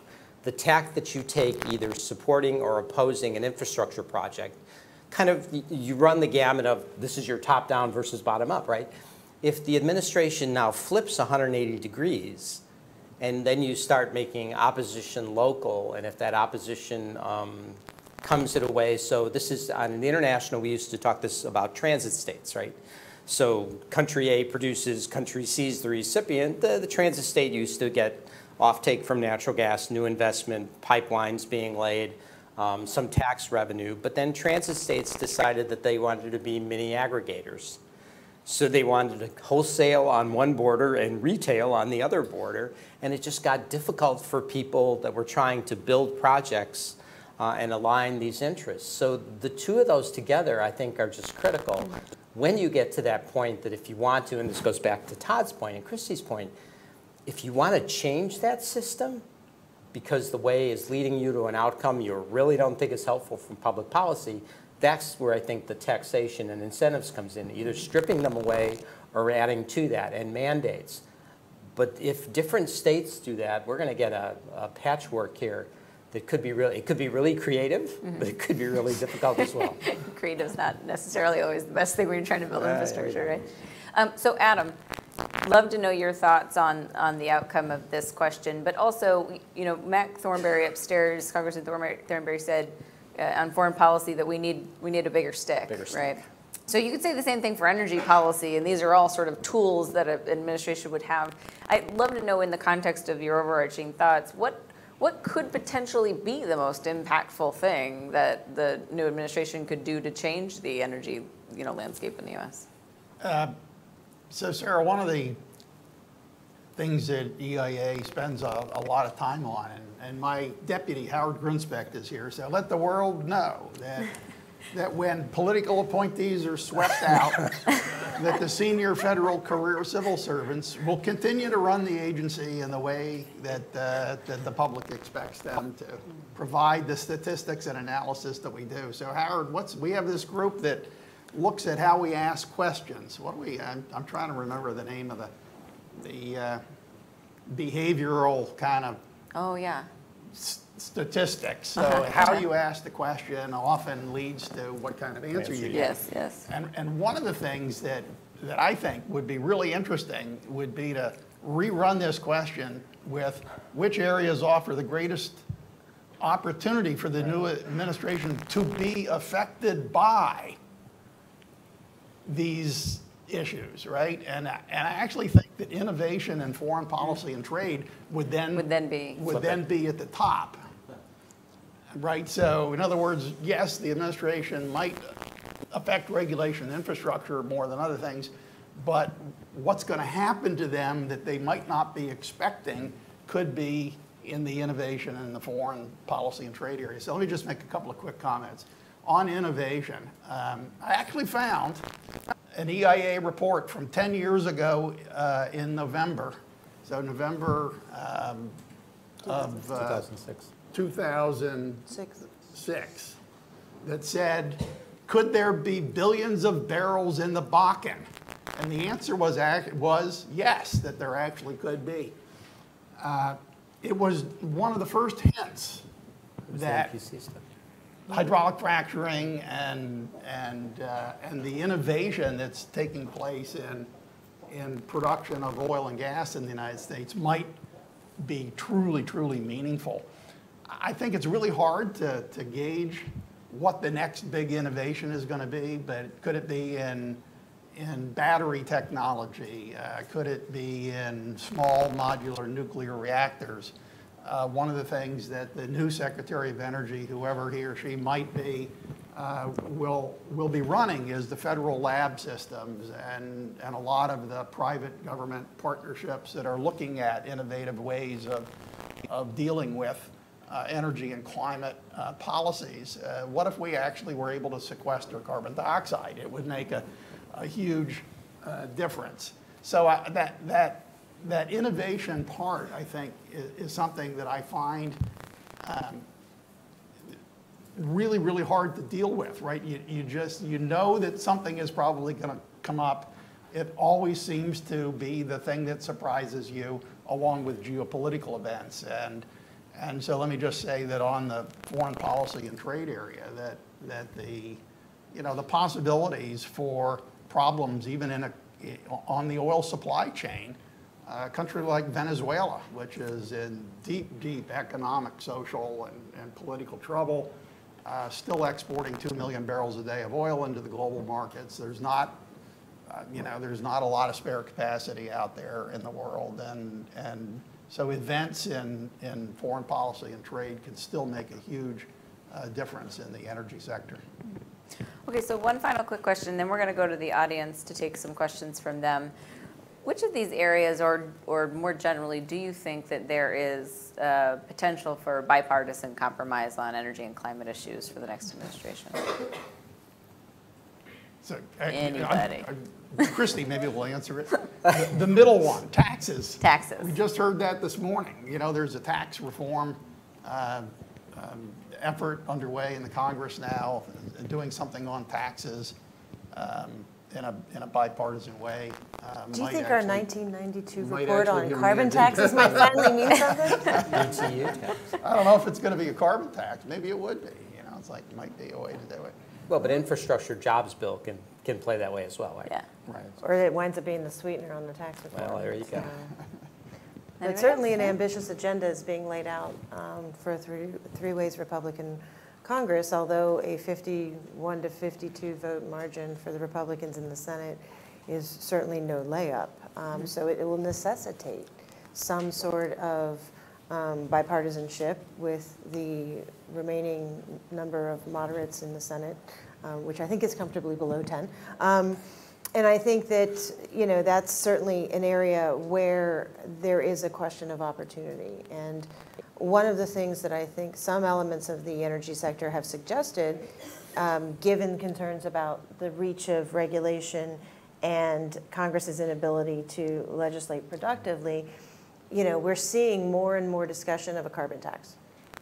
the tack that you take either supporting or opposing an infrastructure project, kind of you run the gamut of this is your top-down versus bottom-up, right? If the administration now flips 180 degrees and then you start making opposition local, and if that opposition comes in a way, so this is on the international, we used to talk this about transit states, right? So country A produces, country C is the recipient. The transit state used to get offtake from natural gas, new investment, pipelines being laid, some tax revenue. But then transit states decided that they wanted to be mini aggregators. So they wanted to wholesale on one border and retail on the other border. And it just got difficult for people that were trying to build projects and align these interests. So the two of those together, I think, are just critical. When you get to that point that if you want to, and this goes back to Todd's point and Christi's point, if you want to change that system because the way is leading you to an outcome you really don't think is helpful from public policy, that's where I think the taxation and incentives comes in, either stripping them away or adding to that, and mandates. But if different states do that, we're going to get a patchwork here that could be really, it could be really creative, but it could be really difficult as well. Creative's not necessarily always the best thing when you're trying to build infrastructure, right? So Adam, love to know your thoughts on the outcome of this question, but also, you know, Mac Thornberry upstairs, Congressman Thornberry said on foreign policy that we need a bigger stick, right? So you could say the same thing for energy policy, and these are all sort of tools that an administration would have. I'd love to know, in the context of your overarching thoughts, what could potentially be the most impactful thing that the new administration could do to change the energy, you know, landscape in the U.S.? So, Sarah, one of the things that EIA spends a lot of time on, and my deputy, Howard Grunspecht, is here, so let the world know that when political appointees are swept out, that the senior federal career civil servants will continue to run the agency in the way that the public expects them to, provide the statistics and analysis that we do. So Howard, we have this group that looks at how we ask questions. What do we, I'm trying to remember the name of the behavioral kind of statistics. So how you ask the question often leads to what kind of answer you get. Yes. And one of the things that I think would be really interesting would be to rerun this question with which areas offer the greatest opportunity for the new administration to be affected by these issues, right? And I actually think that innovation and foreign policy and trade would then be at the top. Right, so in other words, yes, the administration might affect regulation and infrastructure more than other things, but what's going to happen to them that they might not be expecting could be in the innovation and the foreign policy and trade area. So let me just make a couple of quick comments. On innovation, I actually found an EIA report from 10 years ago in November. So November of 2006 that said, could there be billions of barrels in the Bakken? And the answer was yes, that there actually could be. It was one of the first hints that hydraulic fracturing and the innovation that's taking place in production of oil and gas in the United States might be truly, truly meaningful. I think it's really hard to gauge what the next big innovation is going to be, but could it be in battery technology? Could it be in small modular nuclear reactors? One of the things that the new Secretary of Energy, whoever he or she might be, will be running is the federal lab systems and a lot of the private government partnerships that are looking at innovative ways of dealing with energy and climate policies. What if we actually were able to sequester carbon dioxide? It would make a huge difference. So that innovation part, I think, is something that I find really, really hard to deal with, right? You know that something is probably going to come up. It always seems to be the thing that surprises you, along with geopolitical events. And so let me just say that on the foreign policy and trade area, that the possibilities for problems even on the oil supply chain, a country like Venezuela, which is in deep, deep economic, social, and political trouble, still exporting 2 million barrels a day of oil into the global markets. There's not a lot of spare capacity out there in the world, and so events in foreign policy and trade can still make a huge difference in the energy sector. Okay, so one final quick question, then we're going to go to the audience to take some questions from them. Which of these areas, or more generally, do you think that there is potential for bipartisan compromise on energy and climate issues for the next administration? So, anybody? Christi maybe will answer it. The middle one, taxes. Taxes. We just heard that this morning. There's a tax reform effort underway in the Congress now, doing something on taxes in a bipartisan way. Do you think our 1992 might report actually on give carbon me a taxes might finally mean something? BTU tax. I don't know if it's going to be a carbon tax. Maybe it would be. It's like, it might be a way to do it. Well, but infrastructure jobs bill can play that way as well, right? Yeah. Right. Or it winds up being the sweetener on the tax reform. Well, there you go. But certainly an ambitious agenda is being laid out for a three-ways Republican Congress, although a 51 to 52 vote margin for the Republicans in the Senate is certainly no layup. So it will necessitate some sort of bipartisanship with the remaining number of moderates in the Senate, which I think is comfortably below 10. And I think that, that's certainly an area where there is a question of opportunity. And one of the things that I think some elements of the energy sector have suggested, given concerns about the reach of regulation and Congress's inability to legislate productively, we're seeing more and more discussion of a carbon tax.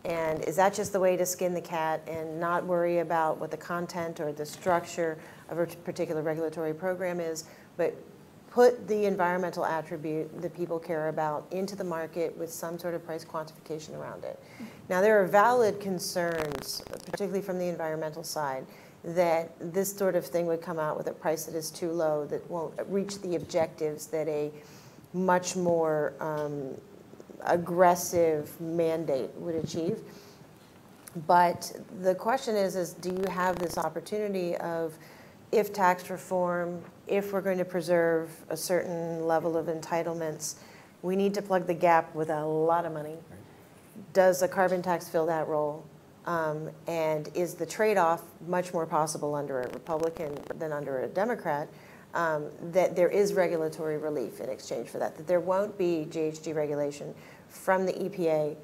And is that just the way to skin the cat and not worry about what the content or the structure of a particular regulatory program is, but put the environmental attribute that people care about into the market with some sort of price quantification around it? Now, there are valid concerns, particularly from the environmental side, that this sort of thing would come out with a price that is too low, that won't reach the objectives that a much more aggressive mandate would achieve. But the question is do you have this opportunity of, if tax reform, if we're going to preserve a certain level of entitlements, we need to plug the gap with a lot of money. Does a carbon tax fill that role? And is the trade-off much more possible under a Republican than under a Democrat? That there is regulatory relief in exchange for that there won't be GHG regulation from the EPA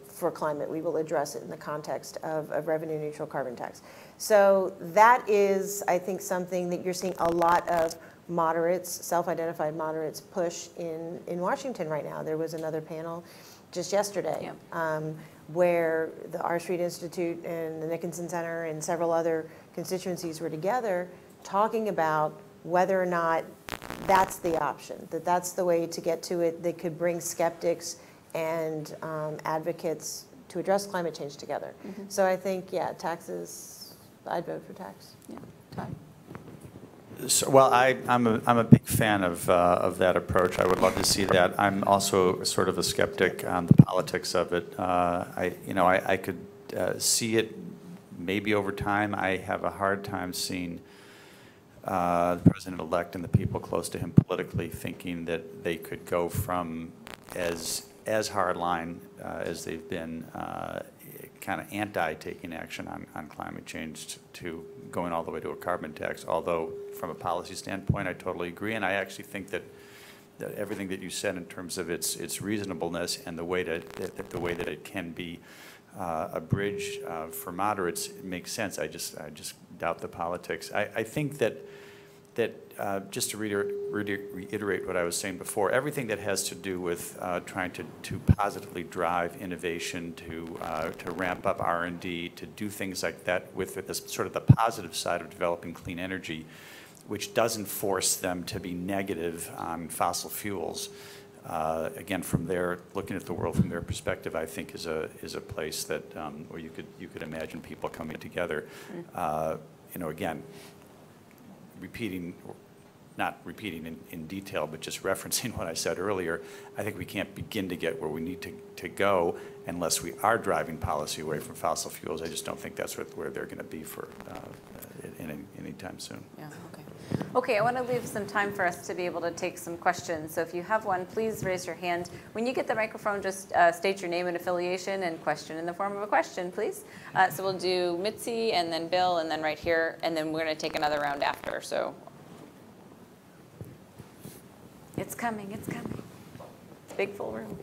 for climate. We will address it in the context of a revenue-neutral carbon tax. So that is, I think, something that you're seeing a lot of moderates, self-identified moderates, push in Washington right now. There was another panel just yesterday where the R Street Institute and the Nickinson Center and several other constituencies were together talking about whether or not that's the option, that's the way to get to it that could bring skeptics and advocates to address climate change together. So I think, taxes, I'd vote for tax. Yeah, Todd. So, well, I'm a big fan of that approach. I would love to see that. I'm also sort of a skeptic on the politics of it. I could see it maybe over time. I have a hard time seeing the president-elect and the people close to him politically thinking that they could go from as hardline as they've been kind of anti-taking action on climate change to going all the way to a carbon tax, although from a policy standpoint I totally agree, and I actually think that everything that you said in terms of its reasonableness and the way that it can be a bridge for moderates makes sense. I just doubt the politics. I think that that just to reiterate what I was saying before, everything that has to do with trying to positively drive innovation, to ramp up R&D, to do things like that with this sort of the positive side of developing clean energy, which doesn't force them to be negative on fossil fuels. Again, from their looking at the world from their perspective, I think is a place that where you could imagine people coming together. Again, not repeating in detail, but just referencing what I said earlier, I think we can't begin to get where we need to go unless we are driving policy away from fossil fuels. I just don't think that's where they're going to be for any time soon. Yeah. Okay. Okay, I want to leave some time for us to be able to take some questions. So if you have one, please raise your hand. When you get the microphone, just state your name and affiliation and question in the form of a question, please. So we'll do Mitzi and then Bill and then right here, and then we're going to take another round after. So it's coming, it's coming. It's a big full room.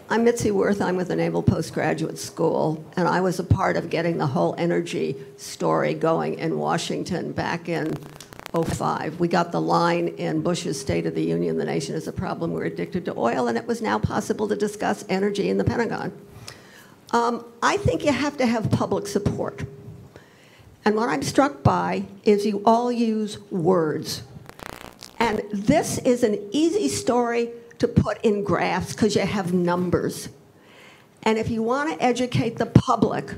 I'm Mitzi Wertheim with the Naval Postgraduate School, and I was a part of getting the whole energy story going in Washington back in '05. We got the line in Bush's State of the Union, the nation is a problem, we're addicted to oil, and it was now possible to discuss energy in the Pentagon. I think you have to have public support. And what I'm struck by is you all use words. And this is an easy story to put in graphs because you have numbers. And if you want to educate the public,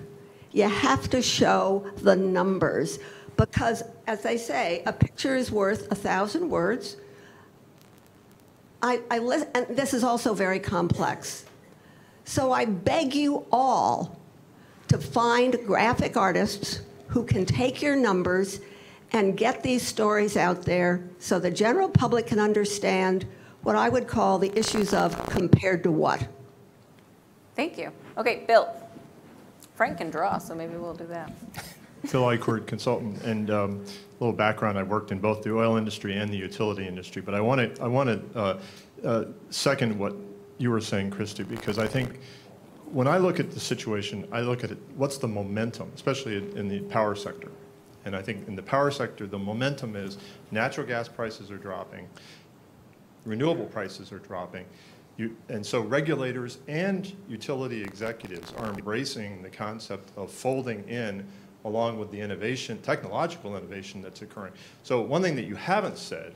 you have to show the numbers because, as they say, a picture is worth 1,000 words. And this is also very complex. So I beg you all to find graphic artists who can take your numbers and get these stories out there so the general public can understand what I would call the issues of compared to what. Thank you. Okay, Bill. Frank can draw, so maybe we'll do that. Phil Eichord, consultant, and a little background. I worked in both the oil industry and the utility industry, but I want to second what you were saying, Christi, because I think when I look at the situation, I look at it, what's the momentum, especially in the power sector. And I think in the power sector, the momentum is natural gas prices are dropping, renewable prices are dropping, and so regulators and utility executives are embracing the concept of folding in along with the innovation, technological innovation that's occurring. So one thing that you haven't said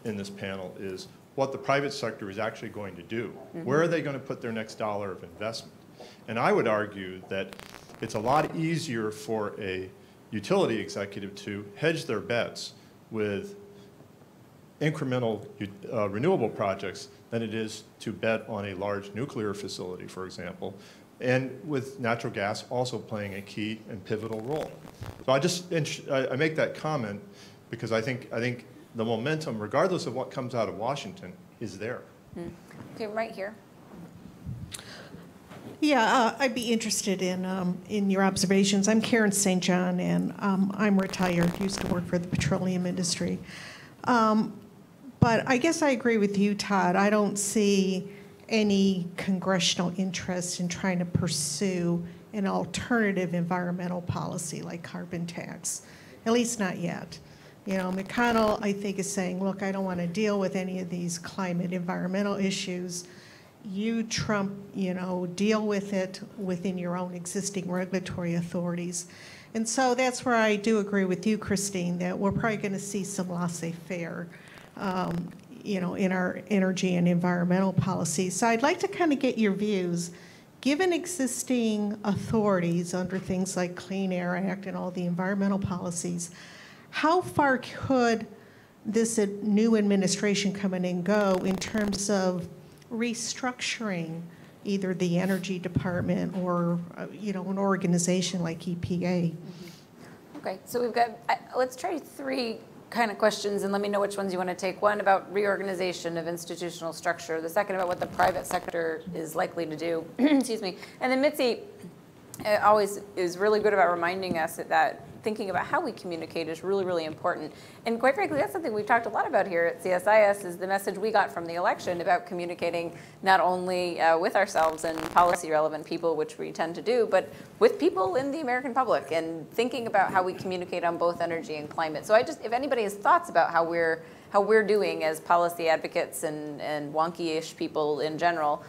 in this panel is what the private sector is actually going to do. Mm-hmm. Where are they going to put their next dollar of investment? And I would argue that it's a lot easier for a utility executive to hedge their bets with incremental renewable projects than it is to bet on a large nuclear facility, for example, and with natural gas also playing a key and pivotal role. So I make that comment because I think the momentum, regardless of what comes out of Washington, is there. Okay, right here. Yeah, I'd be interested in your observations. I'm Karen St. John, and I'm retired, used to work for the petroleum industry. But I guess I agree with you, Todd. I don't see any congressional interest in trying to pursue an alternative environmental policy like carbon tax, at least not yet. You know, McConnell, I think, is saying, look, I don't want to deal with any of these climate environmental issues. You, Trump, deal with it within your own existing regulatory authorities. And so that's where I do agree with you, Christine, that we're probably going to see some laissez-faire, in our energy and environmental policy. So I'd like to kind of get your views. Given existing authorities under things like Clean Air Act and all the environmental policies, how far could this new administration come in and go in terms of restructuring either the energy department or an organization like EPA? Okay, so we've got, let's try 3 kind of questions and let me know which ones you want to take. One about reorganization of institutional structure, the second about what the private sector is likely to do, excuse me. And then Mitzi always is really good about reminding us that thinking about how we communicate is really, really important. And quite frankly, that's something we've talked a lot about here at CSIS, is the message we got from the election about communicating not only with ourselves and policy relevant people, which we tend to do, but with people in the American public, and thinking about how we communicate on both energy and climate. So if anybody has thoughts about how we're doing as policy advocates and wonky-ish people in general,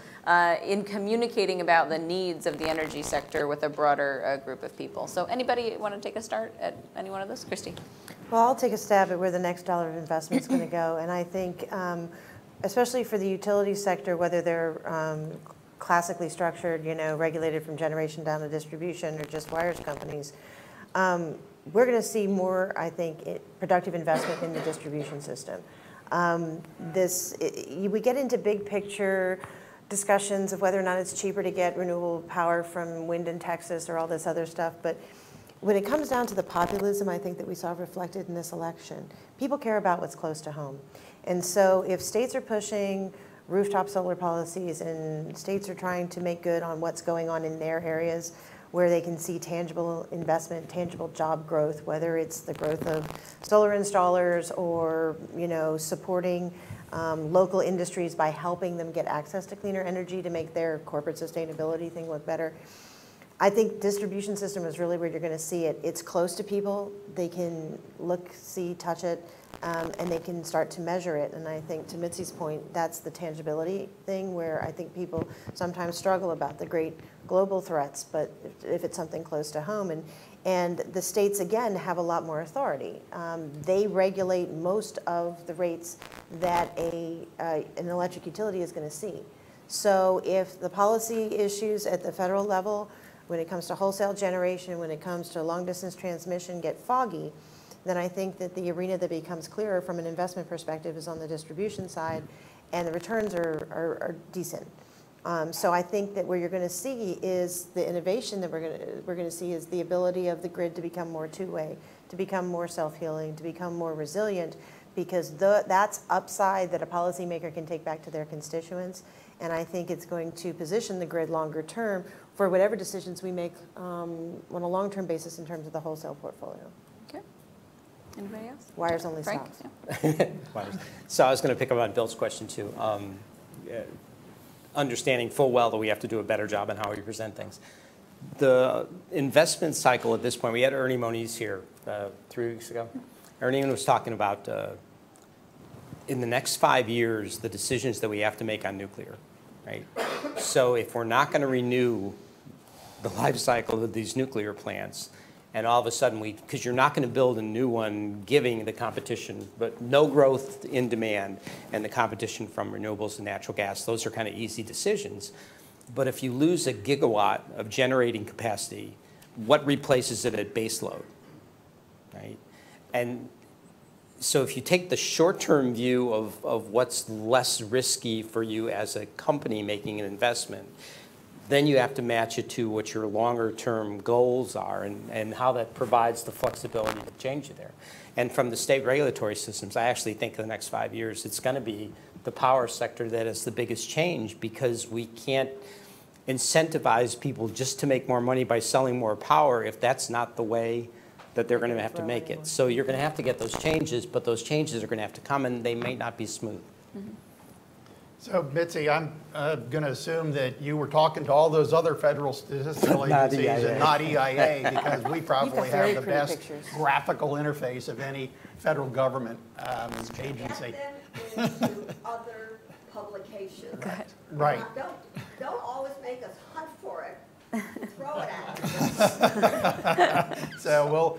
in communicating about the needs of the energy sector with a broader group of people. So anybody want to take a start at any one of those? Christi? Well, I'll take a stab at where the next dollar of investment is going to go. And I think, especially for the utility sector, whether they're classically structured, regulated from generation down to distribution, or just wires companies, we're going to see more, I think, productive investment in the distribution system. We get into big picture discussions of whether or not it's cheaper to get renewable power from wind in Texas or all this other stuff, but when it comes down to the populism, I think that we saw reflected in this election, people care about what's close to home. And so if states are pushing rooftop solar policies and states are trying to make good on what's going on in their areas where they can see tangible investment, tangible job growth, whether it's the growth of solar installers or supporting local industries by helping them get access to cleaner energy to make their corporate sustainability thing look better. I think distribution system is really where you're going to see it. It's close to people. They can look, see, touch it, and they can start to measure it. And I think, to Mitzi's point, that's the tangibility thing where I think people sometimes struggle about the great global threats, but if it's something close to home. And the states, again, have a lot more authority. They regulate most of the rates that an electric utility is going to see. So if the policy issues at the federal level, when it comes to wholesale generation, when it comes to long-distance transmission, get foggy, then I think that the arena that becomes clearer from an investment perspective is on the distribution side, and the returns are decent. So I think that where you're going to see is the innovation that we're going to see is the ability of the grid to become more two-way, to become more self-healing, to become more resilient, because that's upside that a policymaker can take back to their constituents. And I think it's going to position the grid longer term for whatever decisions we make on a long-term basis in terms of the wholesale portfolio. Okay. Anybody else? Wires only Frank? stops. Yeah. So I was going to pick up on Bill's question too. Understanding full well that we have to do a better job on how we present things. The investment cycle at this point, we had Ernie Moniz here 3 weeks ago. Ernie was talking about in the next 5 years, the decisions that we have to make on nuclear, right? So if we're not going to renew the life cycle of these nuclear plants, and all of a sudden because you're not going to build a new one giving the competition, but no growth in demand and the competition from renewables and natural gas, those are kind of easy decisions. But if you lose a gigawatt of generating capacity, what replaces it at base load, right? And so if you take the short-term view of what's less risky for you as a company making an investment, then you have to match it to what your longer-term goals are and how that provides the flexibility to change it there. And from the state regulatory systems, I actually think in the next 5 years, it's going to be the power sector that is the biggest change, because we can't incentivize people just to make more money by selling more power if that's not the way that they're going to have to make it. So you're going to have to get those changes, but those changes are going to have to come, and they may not be smooth. Mm-hmm. So, Mitzi, I'm going to assume that you were talking to all those other federal statistical agencies and not EIA, because we probably have the best graphical interface of any federal government agency. Get them into other publications. Right. Don't always make us hunt for it. Throw it at us. So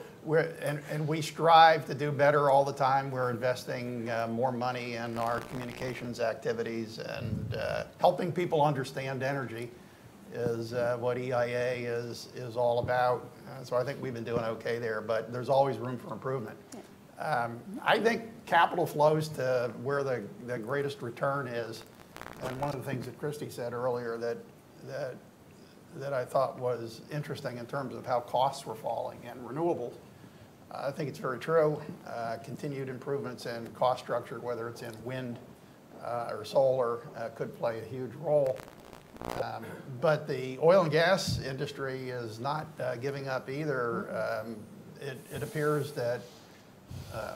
we strive to do better all the time. We're investing more money in our communications activities, and helping people understand energy is what EIA is all about. So I think we've been doing okay there, but there's always room for improvement. I think capital flows to where the greatest return is, and one of the things that Christi said earlier that I thought was interesting in terms of how costs were falling in renewables. I think it's very true. Continued improvements in cost structure, whether it's in wind or solar, could play a huge role. But the oil and gas industry is not giving up either. it appears that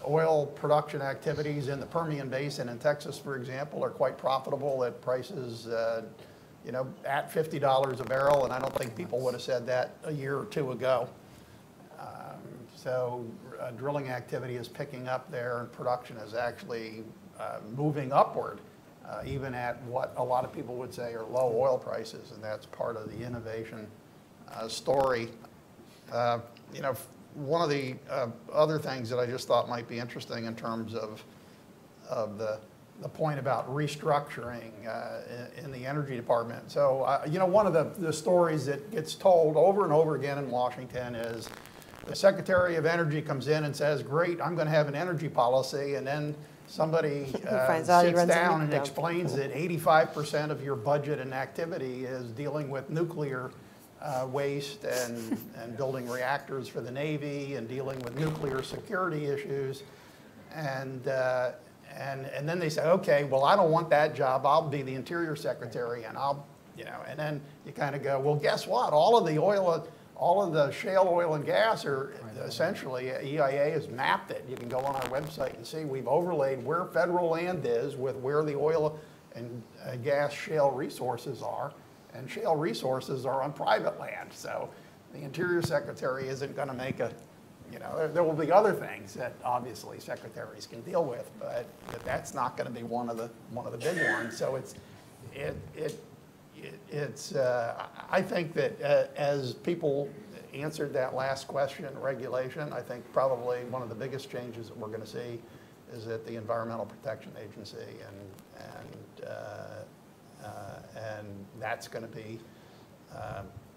oil production activities in the Permian Basin in Texas, for example, are quite profitable at prices, you know, at $50 a barrel, and I don't think people would have said that a year or two ago. So drilling activity is picking up there, and production is actually moving upward, even at what a lot of people would say are low oil prices, and that's part of the innovation story. You know, one of the other things that I just thought might be interesting in terms of the point about restructuring in the Energy Department. So, you know, one of the stories that gets told over and over again in Washington is the Secretary of Energy comes in and says, great, I'm going to have an energy policy, and then somebody sits down and explains that 85% of your budget and activity is dealing with nuclear waste and building reactors for the Navy and dealing with nuclear security issues. And then they say, okay, well, I don't want that job. I'll be the Interior Secretary, and I'll, you know, and then you kind of go, well, guess what? All of the shale oil and gas are essentially, EIA has mapped it. You can go on our website and see we've overlaid where federal land is with where the oil and gas shale resources are. And shale resources are on private land. So the Interior Secretary isn't going to make a, you know, there will be other things that obviously secretaries can deal with, but that's not going to be one of the big ones. So I think that as people answered that last question, regulation, I think probably one of the biggest changes that we're going to see is at the Environmental Protection Agency, and that's going to be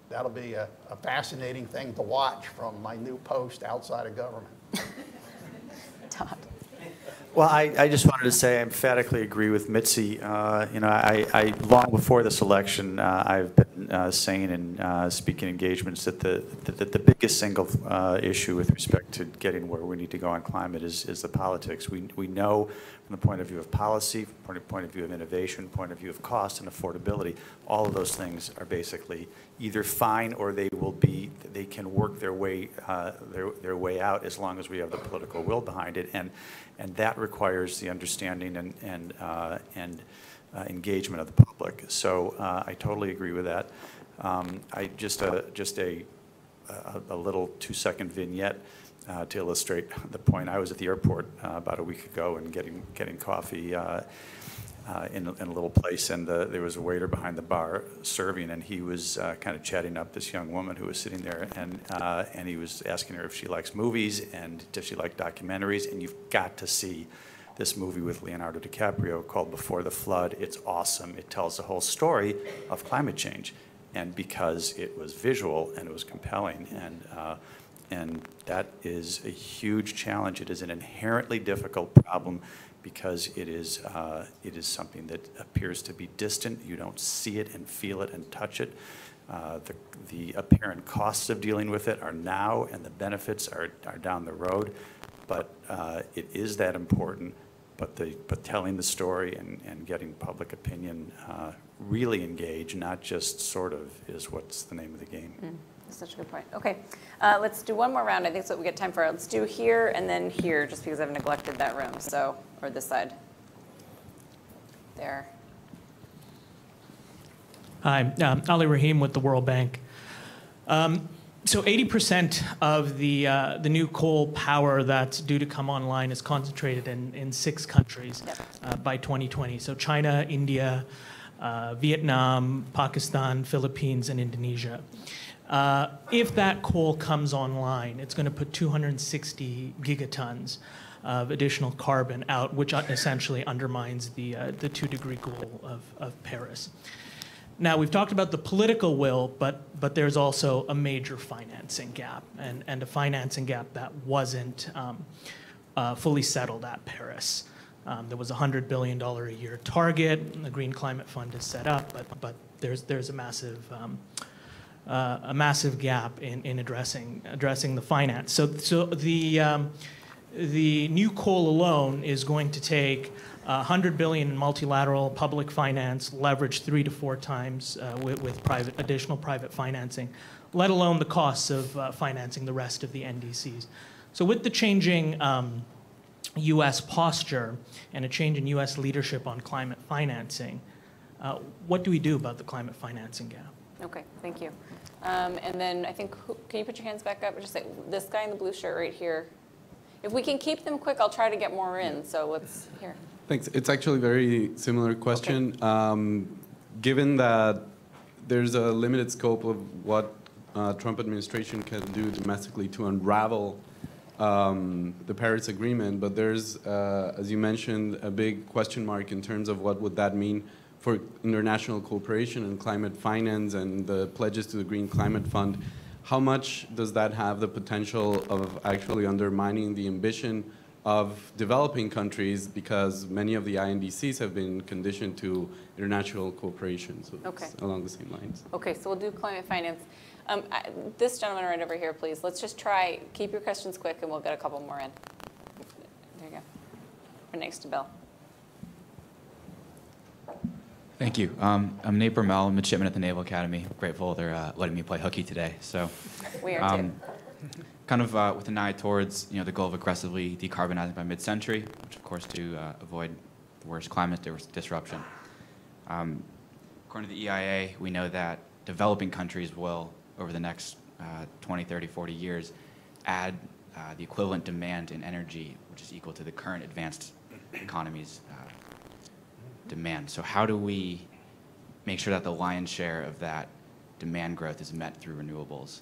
that'll be a fascinating thing to watch from my new post outside of government. Todd. Well, I just wanted to say I emphatically agree with Mitzi. You know, I long before this election, I've been saying in speaking engagements that the biggest single issue with respect to getting where we need to go on climate is the politics. We know from the point of view of policy, from the point of view of innovation, point of view of cost and affordability, all of those things are basically either fine or they can work their way out as long as we have the political will behind it, and that requires the understanding and engagement of the public. So I totally agree with that. I just a little 2-second vignette to illustrate the point. I was at the airport about a week ago and getting coffee in a little place, and there was a waiter behind the bar serving, and he was kind of chatting up this young woman who was sitting there, and he was asking her if she likes movies and does she like documentaries, and you've got to see this movie with Leonardo DiCaprio called Before the Flood. It's awesome. It tells the whole story of climate change, and because it was visual and it was compelling, and that is a huge challenge. It is an inherently difficult problem because it is something that appears to be distant. You don't see it and feel it and touch it. The apparent costs of dealing with it are now, and the benefits are down the road. But it is that important. But telling the story and getting public opinion really engaged, not just sort of, is what's the name of the game. That's such a good point. Okay, let's do one more round. I think that's what we get time for. Let's do here and then here, just because I've neglected that room. So, or this side. There. Hi, Ali Rahim with the World Bank. So 80% of the new coal power that's due to come online is concentrated in 6 countries by 2020. So China, India, Vietnam, Pakistan, Philippines, and Indonesia. If that coal comes online, it's going to put 260 gigatons of additional carbon out, which essentially undermines the 2-degree goal of Paris. Now, we've talked about the political will, but there's also a major financing gap, and a financing gap that wasn't fully settled at Paris. There was a $100 billion a year target, and the Green Climate Fund is set up, but there's a massive gap in addressing the finance. So the new coal alone is going to take $100 billion in multilateral public finance, leveraged 3 to 4 times with additional private financing, let alone the costs of financing the rest of the NDCs. So with the changing U.S. posture and a change in U.S. leadership on climate financing, what do we do about the climate financing gap? Okay, thank you. And then I think, can you put your hands back up? Just say, this guy in the blue shirt right here. If we can keep them quick, I'll try to get more in. So let's hear. Thanks. It's actually a very similar question. Okay. Given that there's a limited scope of what Trump administration can do domestically to unravel the Paris Agreement, but there's, as you mentioned, a big question mark in terms of what would that mean for international cooperation and climate finance and the pledges to the Green Climate Fund. How much does that have the potential of actually undermining the ambition of developing countries, because many of the INDCs have been conditioned to international cooperation, so okay. It's along the same lines. Okay, so we'll do climate finance. This gentleman right over here, please. Let's just try, keep your questions quick and we'll get a couple more in. There you go. We're next to Bill. Thank you. I'm Nate Bermel, midshipman at the Naval Academy. Grateful they're letting me play hooky today. So, we are too. Kind of with an eye towards the goal of aggressively decarbonizing by mid-century, which of course to avoid the worst climate disruption. According to the EIA, we know that developing countries will, over the next 20, 30, 40 years, add the equivalent demand in energy, which is equal to the current advanced economy's demand. So how do we make sure that the lion's share of that demand growth is met through renewables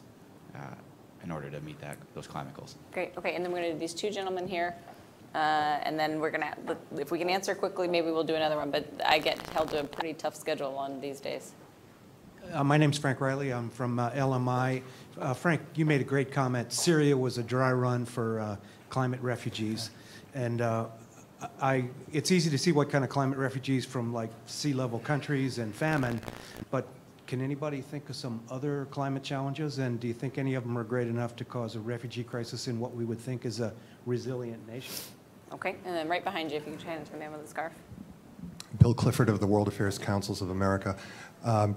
in order to meet those climate goals? Great. Okay, and then we're going to do these two gentlemen here, and then we're going to, if we can answer quickly, maybe we'll do another one. But I get held to a pretty tough schedule on these days. My name's Frank Riley. I'm from LMI. Frank, you made a great comment. Syria was a dry run for climate refugees, and it's easy to see what kind of climate refugees from like sea level countries and famine, but can anybody think of some other climate challenges, and do you think any of them are great enough to cause a refugee crisis in what we would think is a resilient nation? Okay, and then right behind you, if you can turn to the man with the scarf. Bill Clifford of the World Affairs Councils of America.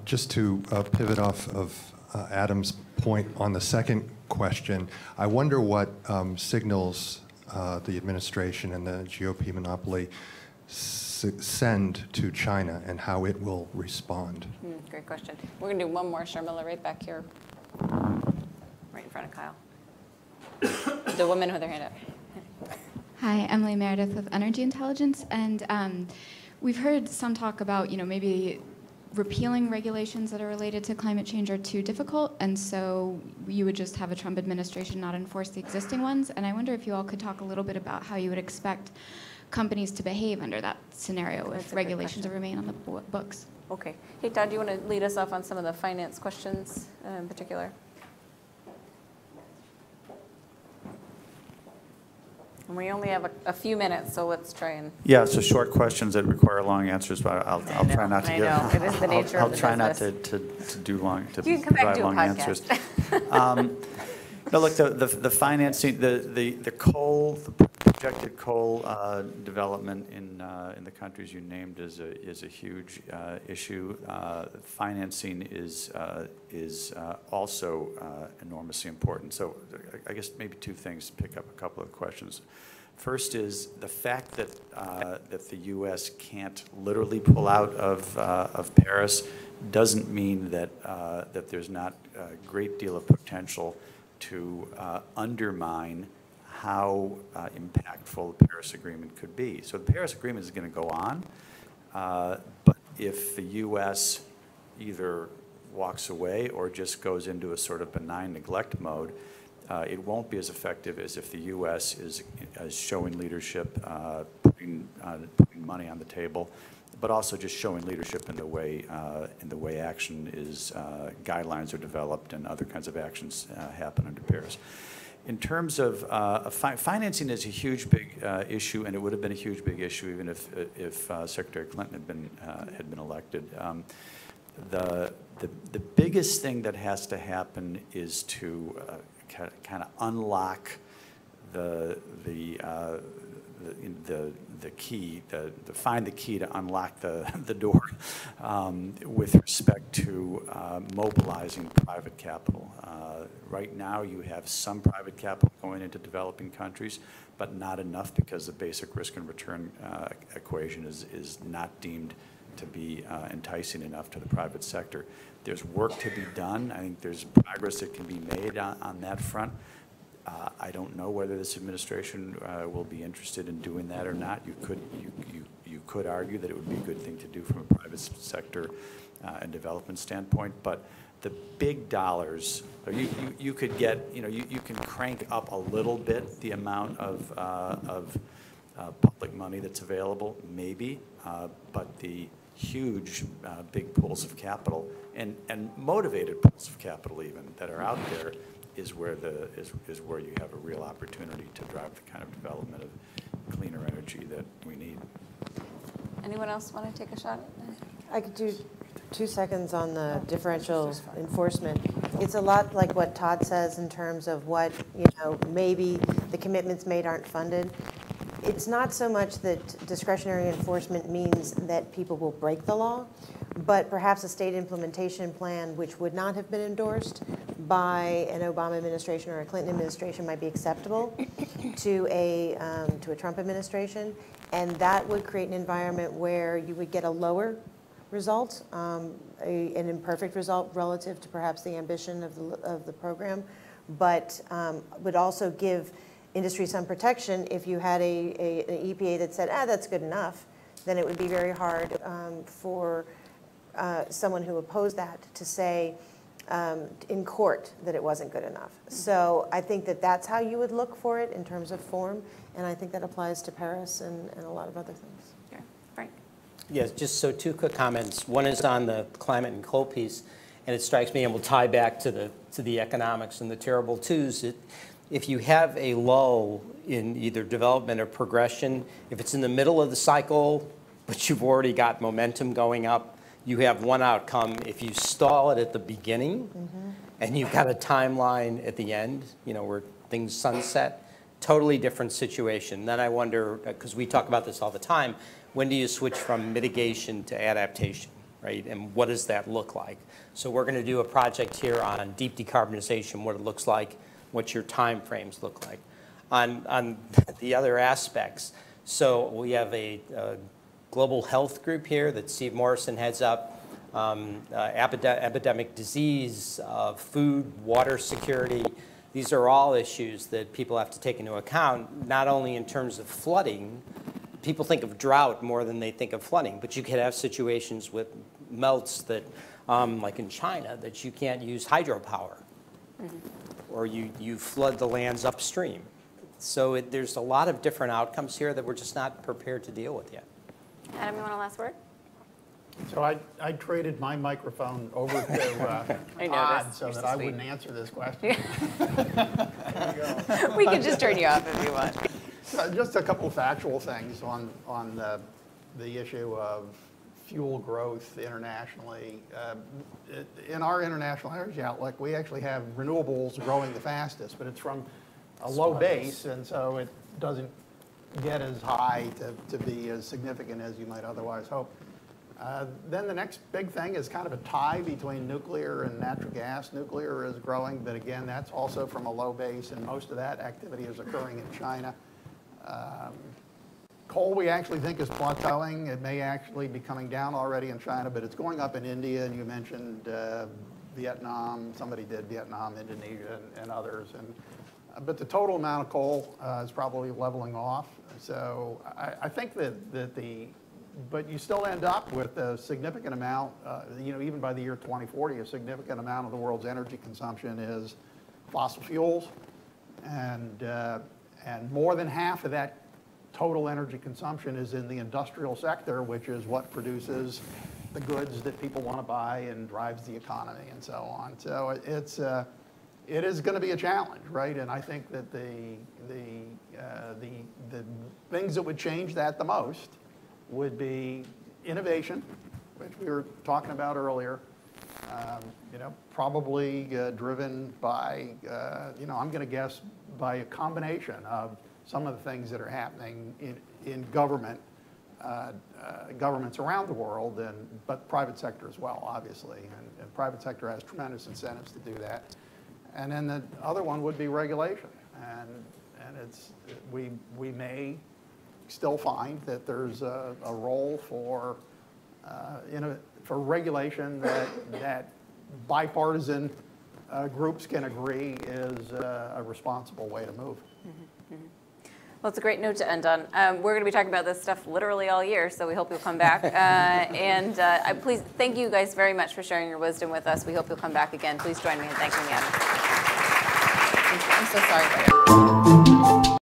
Just to pivot off of Adam's point on the second question, I wonder what signals the administration and the GOP monopoly send to China and how it will respond. Great question. We're going to do one more. Sharmila, right back here, right in front of Kyle. The woman with her hand up. Hi, Emily Meredith with Energy Intelligence, and we've heard some talk about, maybe repealing regulations that are related to climate change are too difficult, and so you would just have a Trump administration not enforce the existing ones. And I wonder if you all could talk a little bit about how you would expect companies to behave under that scenario if regulations remain on the books. Okay. Hey, Todd, do you want to lead us off on some of the finance questions in particular? And we only have a few minutes, so let's try and... Yeah, so short questions that require long answers, but I'll try not to I know. It is the nature of the business. I'll try not to do long, to you can come back provide to long a answers. No, look, the financing, the coal, the projected coal development in the countries you named is a huge issue. Financing is also enormously important. So I guess maybe two things to pick up a couple of questions. First is the fact that that the U.S. can't literally pull out of Paris doesn't mean that that there's not a great deal of potential to undermine how impactful the Paris Agreement could be. So the Paris Agreement is going to go on, but if the U.S. either walks away or just goes into a sort of benign neglect mode, it won't be as effective as if the U.S. is showing leadership, putting money on the table, but also just showing leadership in the way action is, guidelines are developed and other kinds of actions happen under Paris. In terms of financing is a huge big issue, and it would have been a huge big issue even if Secretary Clinton had been elected. The biggest thing that has to happen is to kind of unlock the key, find the key to unlock the door with respect to mobilizing private capital. Right now, you have some private capital going into developing countries, but not enough because the basic risk and return equation is not deemed to be enticing enough to the private sector. There's work to be done. I think there's progress that can be made on that front. I don't know whether this administration will be interested in doing that or not. You could argue that it would be a good thing to do from a private sector and development standpoint, but the big dollars, you could get, you can crank up a little bit the amount of public money that's available, maybe, but the huge big pools of capital and motivated pools of capital even that are out there is where you have a real opportunity to drive the kind of development of cleaner energy that we need. Anyone else want to take a shot? I could do 2 seconds on the differential enforcement. It's a lot like what Todd says in terms of what, maybe the commitments made aren't funded. It's not so much that discretionary enforcement means that people will break the law, but perhaps a state implementation plan which would not have been endorsed by an Obama administration or a Clinton administration might be acceptable to a Trump administration, and that would create an environment where you would get a lower result, an imperfect result relative to perhaps the ambition of the program, but would also give industry some protection. If you had an EPA that said, that's good enough, then it would be very hard for someone who opposed that to say in court that it wasn't good enough. So I think that that's how you would look for it in terms of form, and I think that applies to Paris and a lot of other things. Sure. Frank? Yes, just so 2 quick comments. One is on the climate and coal piece, and it strikes me, and we'll tie back to the economics and the terrible twos. If you have a lull in either development or progression, if it's in the middle of the cycle, but you've already got momentum going up, you have one outcome. If you stall it at the beginning, and you've got a timeline at the end, where things sunset, totally different situation. Then I wonder, because we talk about this all the time, when do you switch from mitigation to adaptation, right? And what does that look like? So we're going to do a project here on deep decarbonization, what it looks like, what your time frames look like. On the other aspects, so we have a global health group here that Steve Morrison heads up, epidemic disease, food, water security. These are all issues that people have to take into account, not only in terms of flooding. People think of drought more than they think of flooding, but you could have situations with melts that, like in China, that you can't use hydropower. Or you flood the lands upstream. So there's a lot of different outcomes here that we're just not prepared to deal with yet. Adam, you want a last word? So I traded my microphone over to Todd so that I wouldn't answer this question. We can just turn you off if you want. Just a couple of factual things on the issue of fuel growth internationally. In our international energy outlook, we actually have renewables growing the fastest, but it's from a low base, and so it doesn't get as high to be as significant as you might otherwise hope. Then the next big thing is kind of a tie between nuclear and natural gas. Nuclear is growing, but again, that's also from a low base, and most of that activity is occurring in China. Coal we actually think is plateauing. It may actually be coming down already in China, but it's going up in India, and you mentioned Vietnam. Somebody did Vietnam, Indonesia, and others. But the total amount of coal is probably leveling off. So I think but you still end up with a significant amount, even by the year 2040, a significant amount of the world's energy consumption is fossil fuels. And more than half of that total energy consumption is in the industrial sector, which is what produces the goods that people want to buy and drives the economy and so on. So it is going to be a challenge, right? And I think that the things that would change that the most would be innovation, which we were talking about earlier, Probably driven by, I'm going to guess by a combination of some of the things that are happening in government, governments around the world, but private sector as well, obviously. And private sector has tremendous incentives to do that. And then the other one would be regulation. And we may still find that there's a role for regulation that bipartisan groups can agree is a responsible way to move. Mm-hmm, mm-hmm. Well, it's a great note to end on. We're going to be talking about this stuff literally all year, so we hope you'll come back. Please, thank you guys very much for sharing your wisdom with us. We hope you'll come back again. Please join me in thanking Adam. I'm so sorry, buddy.